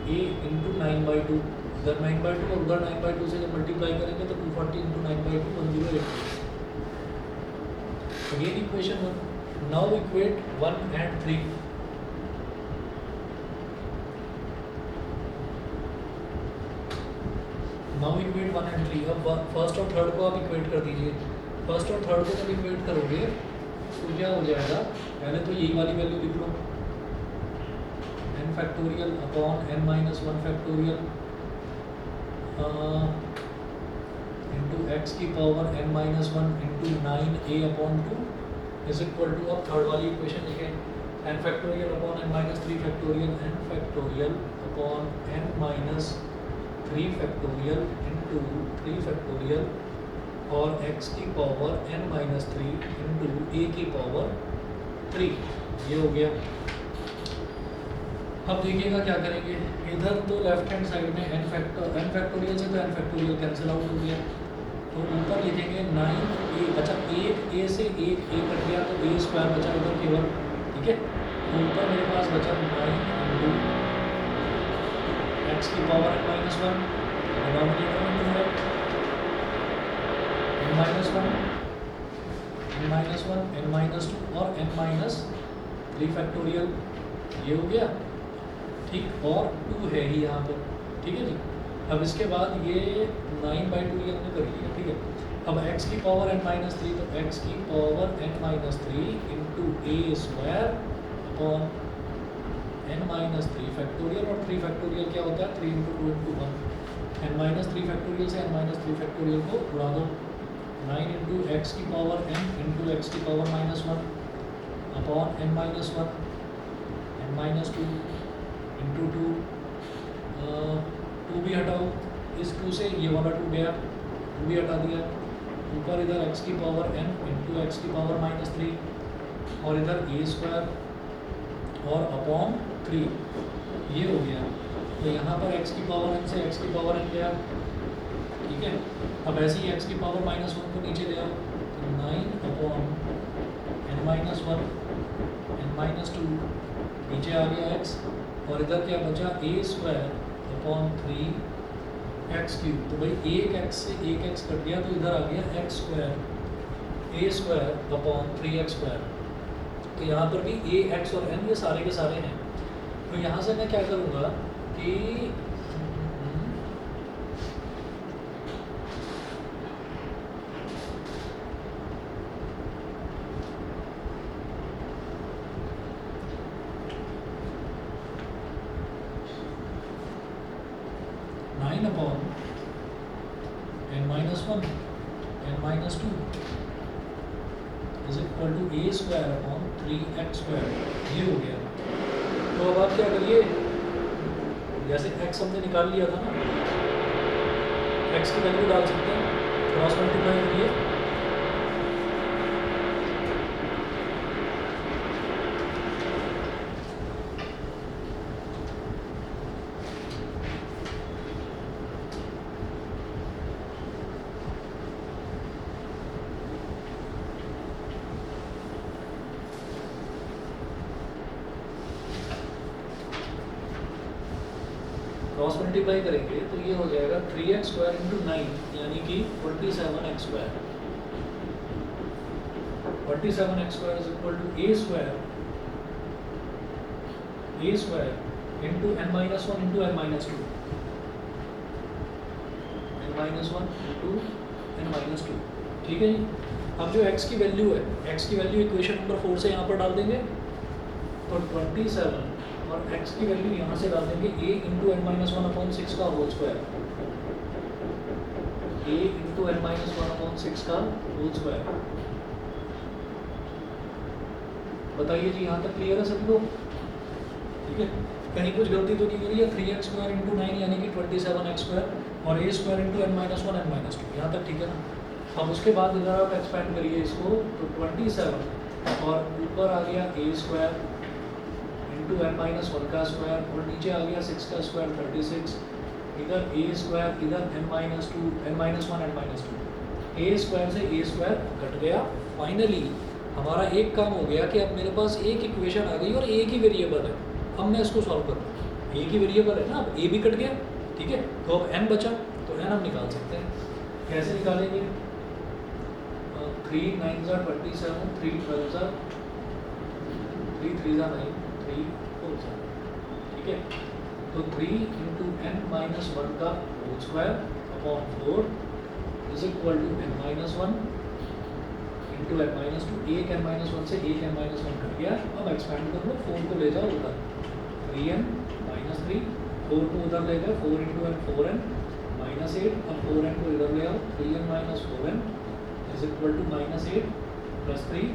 into 9/2, इधर 9/2 और उधर 9/2 से जब मल्टीप्लाई करेंगे तो 240 into 9/2 1080। Again equation 1, now equate 1 and 3। Now equate 1 and 3। अब फर्स्ट और थर्ड को आप इक्वेट कर दीजिए। फर्स्ट और थर्ड को जब इक्वेट करोगे तो क्या हो जाएगा, पहले तो यही वाली वैल्यू लिख लो, n factorial upon n minus 1 factorial into x की power n minus 1 into 9a upon 2 is equal to, अब थर्ड वाली इक्वेशन लिखें, n factorial upon n minus 3 factorial, n factorial upon n minus 3 factorial into 3 factorial और x की power n minus 3 into a की power 3। ये हो गया। अब देखिएगा क्या करेंगे, इधर तो लेफ्ट हैंड साइड में n फैक्टोरियल से तो n फैक्टोरियल कैंसिल आउट हो गया, तो ऊपर लिखेंगे 9a, अच्छा एक a से एक a कट गया तो a स्क्वायर बचा उधर केवल, ठीक है। तो ऊपर मेरे पास बचा 9 इंटू एक्स की पावर n माइनस 1, डिनोमिनेटर में टू है, n minus 1, n minus 1, n minus 2 और n माइनस 3 फैक्टोरियल। ये हो गया, ठीक, और 2 है ही यहाँ पर, ठीक है जी। अब इसके बाद ये 9/2 ये हमने कर लिया, ठीक है। अब x की पावर n माइनस 3, तो x की power n minus 3 into a square upon n minus 3 factorial, और 3 फैक्टोरियल क्या होता है 3 into 2 into 1, n minus 3 factorial से n माइनस 3 फैक्टोरियल को उड़ा दो, 9 इंटू एक्स की पावर n इंटू एक्स की power minus 1 upon n minus 1, n minus 2 into 2, 2 भी हटाओ इस 2 से, ये वाला 2 गया, 2 भी हटा दिया, ऊपर इधर x की पावर n इंटू एक्स की पावर माइनस 3 और इधर a स्क्वायर और अपॉन 3, ये हो गया। तो यहाँ पर x की पावर n से x की पावर n गया, ठीक है। अब ऐसे ही x की पावर माइनस 1 को नीचे ले आओ, तो 9 upon n minus 1, n minus 2, नीचे आ गया x, और इधर क्या बचा a square upon 3x cube. तो भाई एक x से एक x कट गया तो इधर आ गया x square, a square upon 3x square. तो यहाँ पर भी a, x और n ये सारे के सारे हैं। तो यहाँ से मैं क्या करूँगा कि 9 upon n minus 1 n minus 2 is equal to a square upon 3x square। ये हो गया। तो अब आप क्या करिए, जैसे x हमने निकाल लिया था ना, x की वैल्यू डाल सकते हैं, क्रॉस मल्टीप्लाई करिए। क्रॉस मल्टीप्लाई करेंगे तो ये हो जाएगा 3x स्क्वायर इंटू 9 यानी कि 27x square. 27x square is equal to a square into n minus 1 into n minus 2, n minus 1 into n minus 2। ठीक है जी। अब जो x की वैल्यू है, x की वैल्यू इक्वेशन नंबर 4 से यहाँ पर डाल देंगे तो 27 और x की वैल्यू यहाँ से डाल देंगे a into n minus 1 upon 6 का whole square, a into n minus 1 upon 6 का होल स्क्वायर। बताइए जी, यहाँ तक क्लियर है सभी लोग? ठीक है, कहीं कुछ गलती तो नहीं हो रही है? 3x स्क्वायर इंटू 9 यानी कि 27x स्क्वायर और a square into n minus 1 n minus 2, यहाँ तक ठीक है ना। अब उसके बाद इधर आप एक्सपेंड करिए इसको तो 27 और ऊपर आ गया a square into n minus 1 का स्क्वायर और नीचे आ गया 6 का स्क्वायर 36, इधर a स्क्वायर इधर n minus 2 n minus 1 n minus 2, a square से a स्क्वायर कट गया। फाइनली हमारा एक काम हो गया कि अब मेरे पास एक इक्वेशन आ गई और एक ही वेरिएबल है। अब मैं इसको सॉल्व करूँ, एक ही वेरिएबल है ना, अब a भी कट गया। ठीक है, तो अब n बचा तो n हम निकाल सकते हैं। कैसे निकालेंगे? 3 9 ज़ा 27, 3 12 ज़ा 3 3 ज़ा 9 3 4 ज़ा। ठीक है, तो 3 इंटू n माइनस 1 का whole square upon 4 is equal to n minus 1 into n minus 2। एक n माइनस 1 से एक n माइनस 1 कट गया। अब एक्सपेंड कर लो, 4 को ले जाओ उधर, 3n माइनस 3, 4 को उधर ले गए, 4 इंटू n 4n माइनस 8। अब 4n को इधर ले आओ, 3n minus 4n is equal to minus 8 plus 3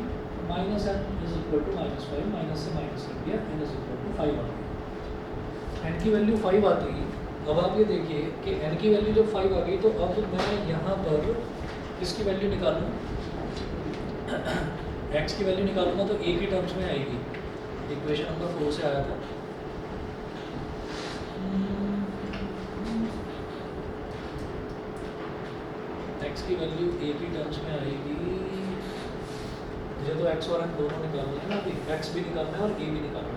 minus n is equal to minus 5, minus से माइनस कर दिया, n इज इक्वल टू 5 आ गई। n की वैल्यू 5 आती है। अब आप ये देखिए कि n की वैल्यू जब 5 आ गई तो अब मैं यहाँ पर इसकी वैल्यू निकालूँ, x की वैल्यू निकालूंगा तो a की टर्म्स में आएगी। इक्वेशन नंबर 4 से आया था। x की वैल्यू a की टर्म्स में आएगी। मुझे तो x और n दोनों निकालना है ना, अभी x भी निकालना है और a भी निकालना है।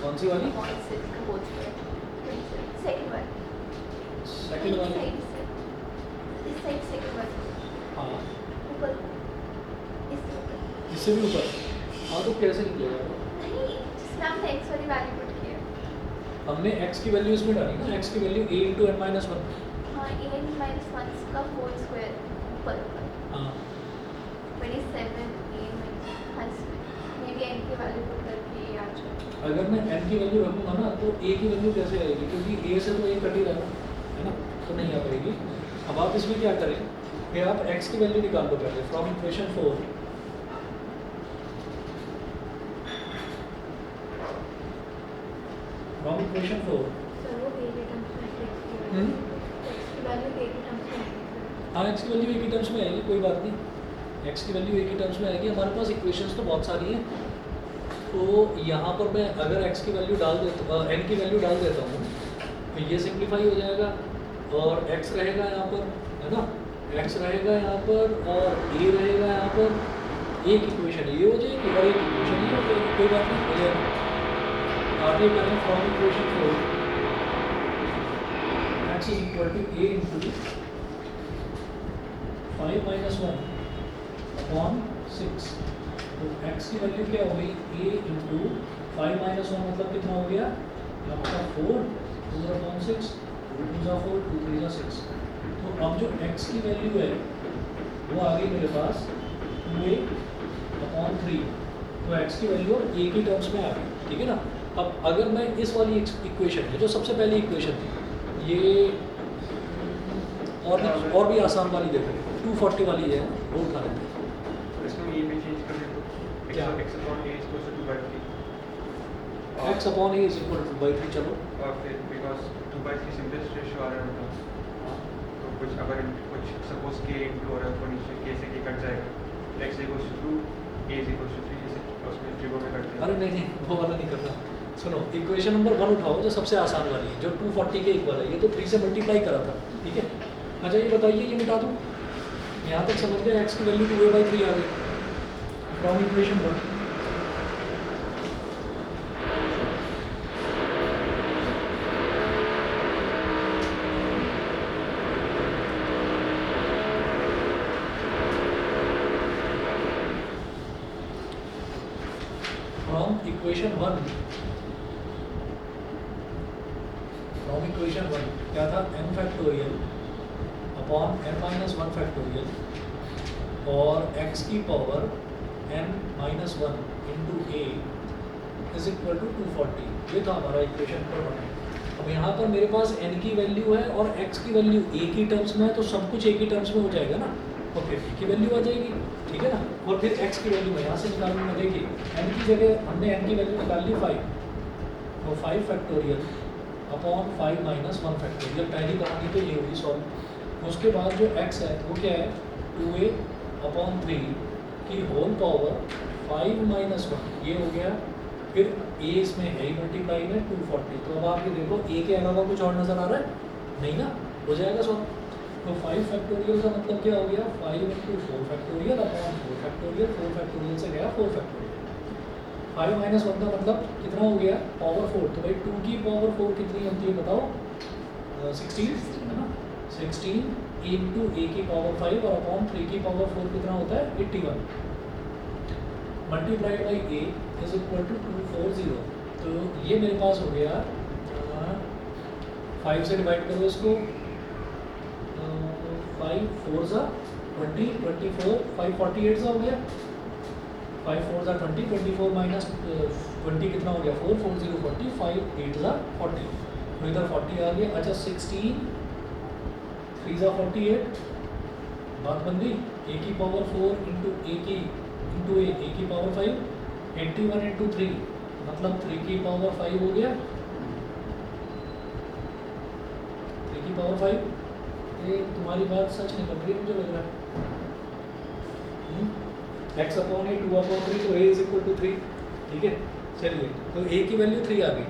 कौन सी वाली? सेकंड वाली। हाँ, इससे भी ऊपर। हाँ, तो कैसे निकलेगा? हमने x की वैल्यू इसमें डाली ना, x की value a into n minus 1। हाँ, a minus 1 का whole square ऊपर ऊपर। हाँ, 27 a minus may be n की वैल्यू पुट करके आ जाए। अगर मैं n की वैल्यू रखूँगा ना तो a की वैल्यू कैसे आएगी? क्योंकि a से तो a कट ही रहा है ना, तो नहीं आ पाएगी। अब आप इसमें क्या करें कि आप x की वैल्यू निकाल लो पहले from equation 4। From equation 4 sir वो a के टर्म्स में x की वैल्यू a के टर्म्स में आएगी। हाँ, x की वैल्यू a की टर्म्स में आएगी, कोई बात नहीं, x की वैल्यू a की टर्म्स में आएगी। हमारे पास इक्वेशंस तो बहुत सारी हैं, तो यहाँ पर मैं अगर x की वैल्यू डाल देता हूँ, n की वैल्यू डाल देता हूँ तो ये सिंप्लीफाई हो जाएगा और x रहेगा यहाँ पर, है ना, x रहेगा यहाँ पर और a रहेगा यहाँ पर। एक इक्वेशन ये हो जाएगी और एक इक्वेशन ये हो जाएगी, कोई बात नहीं, हो जाएगा। आगे करें from equation 4 x is equal to a into 5 minus 1 upon 6। तो x की वैल्यू क्या हो गई a इंटू 5 माइनस 1 मतलब कितना हो गया आपका 4 2 अपॉन 6 2 2 4 2 3 6। तो अब जो x की वैल्यू है वो आ गई मेरे पास 2a अपॉन 3। तो x की वैल्यू अब a की टर्म्स में आ गई, ठीक है ना। अब अगर मैं इस वाली इक्वेशन है जो सबसे पहली इक्वेशन थी ये और भी आसान वाली देखो 240 वाली है वो उठा लेते हैं। तो इसमें ये भी चेंज कर दें तो क्या? x upon a equals to 2/3 x upon a is equal to 2/3 चलो। और फिर बिकॉज 2/3 सिंपलेस्ट रेशियो आ रहा है मतलब तो कुछ अगर कुछ सपोज k इंटू और ऊपर नीचे k से k कट जाएगा x equals to 2 a equals to 3 जैसे उसमें ट्रिगो में करते हैं। अरे नहीं वो वाला नहीं करना। सुनो इक्वेशन नंबर 1 उठाओ जो सबसे आसान वाली है जो 240 के इक्वल है। ये तो 3 से मल्टीप्लाई करा था, ठीक है। अच्छा ये बताइए ये मिटा दूँ, यहाँ तक समझ गए x की वैल्यू 2a/3 आ गई फ्रॉम इक्वेशन 1। फ्रॉम इक्वेशन 1 क्या था n factorial upon n minus 1 factorial और x की power n minus 1 into a is equal to 240। ये था हमारा इक्वेशन नंबर 1। अब यहाँ पर मेरे पास n की वैल्यू है और x की वैल्यू a की टर्म्स में है तो सब कुछ a की टर्म्स में हो जाएगा ना। ओके a की वैल्यू आ जाएगी, ठीक है ना। और फिर x की वैल्यू मैं यहाँ से निकालूंगा। देखिए n की जगह हमने n की वैल्यू निकाल ली 5, तो 5 फैक्टोरियल अपॉन 5 माइनस 1 फैक्टोरियल पहली कहानी तो ये होगी सॉल्व। उसके बाद जो x है वो क्या है 2a अपॉन 3 की होल पावर 5 माइनस 1 ये हो गया। फिर a इसमें है ही मल्टीप्लाई में 240। तो अब आप ये देखो a के अलावा कुछ और नज़र आ रहा है नहीं ना, हो जाएगा सॉल्व। तो 5 फैक्टोरियल का मतलब क्या हो गया 5 into 4 factorial upon 4 factorial. 4 factorial से गया 4 फैक्टोरियल। 5 माइनस 1 का मतलब कितना हो गया पावर 4। तो भाई 2 की पावर 4 कितनी होती है बताओ 16 है ना। 16 इंटू a की पावर 5 और अपॉन 3 की पावर 4 कितना होता है 81 multiplied by a is equal to 240। तो ये मेरे पास हो गया 5 से डिवाइड करो इसको 5 4 सा 20 24 5 48 सा हो गया। 5 4 सा 20 24 माइनस 20 कितना हो गया 4 4 0 40 5 8 सा 40। तो इधर 40 आ गया। अच्छा 16 3 सा 48 बात बन गई। a की पावर 4 इंटू a की पावर 5 81 इंटू 3 मतलब 3 की पावर 5 हो गया 3 की पावर 5। ये तुम्हारी बात सच नहीं लग रही मुझे लग रहा है। x अपॉन a 2 अपॉन 3 तो a इज इक्वल टू 3, ठीक है। चलिए तो a की वैल्यू 3 आ गई,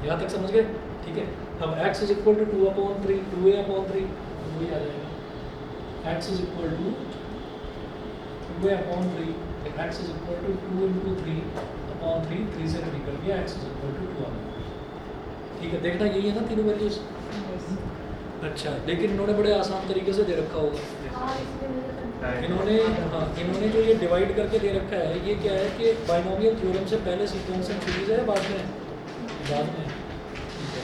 यहाँ तक समझ गए, ठीक है। अब x is equal to 2 upon 3 2a upon 3 वही आ जाएगा। x is equal to 2a upon 3 x is equal to 2 into 3 upon 3 3 से निकल गया x इज इक्वल टू 2 आ गया, ठीक है। देखना यही है ना तीनों वैल्यूज। अच्छा लेकिन इन्होंने बड़े आसान तरीके से दे रखा होगा। इन्होंने जो ये डिवाइड करके दे रखा है ये क्या है कि बाइनोमियल थ्योरम से पहले सीक्वेंस एंड सीरीज है बाद में ठीक है।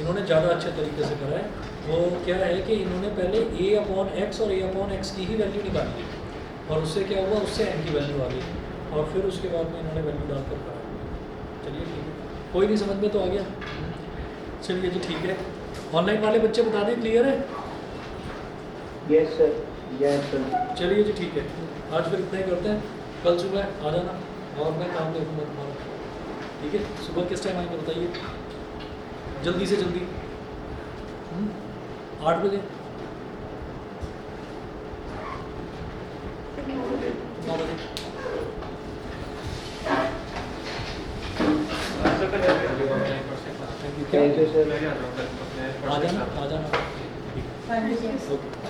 इन्होंने ज़्यादा अच्छे तरीके से करा है। वो क्या है कि इन्होंने पहले a अपॉन x और a अपॉन x की ही वैल्यू निकाली और उससे क्या हुआ उससे n की वैल्यू आ गई और फिर उसके बाद में इन्होंने वैल्यू डालकर करा। चलिए ठीक है, कोई नहीं समझ में तो आ गया। चलिए जी ठीक है। ऑनलाइन वाले बच्चे बता दें क्लियर है? Yes sir. चलिए जी ठीक है, आज फिर इतना ही करते हैं। कल सुबह आ जाना और मैं काम देखूँगा तुम्हारा, ठीक है। सुबह किस टाइम आएंगे बताइए, जल्दी से जल्दी 8 बजे 9 बजे। Thank you sir. मैं आ जाऊँगा आ जाना। Thank you, sir. ओके।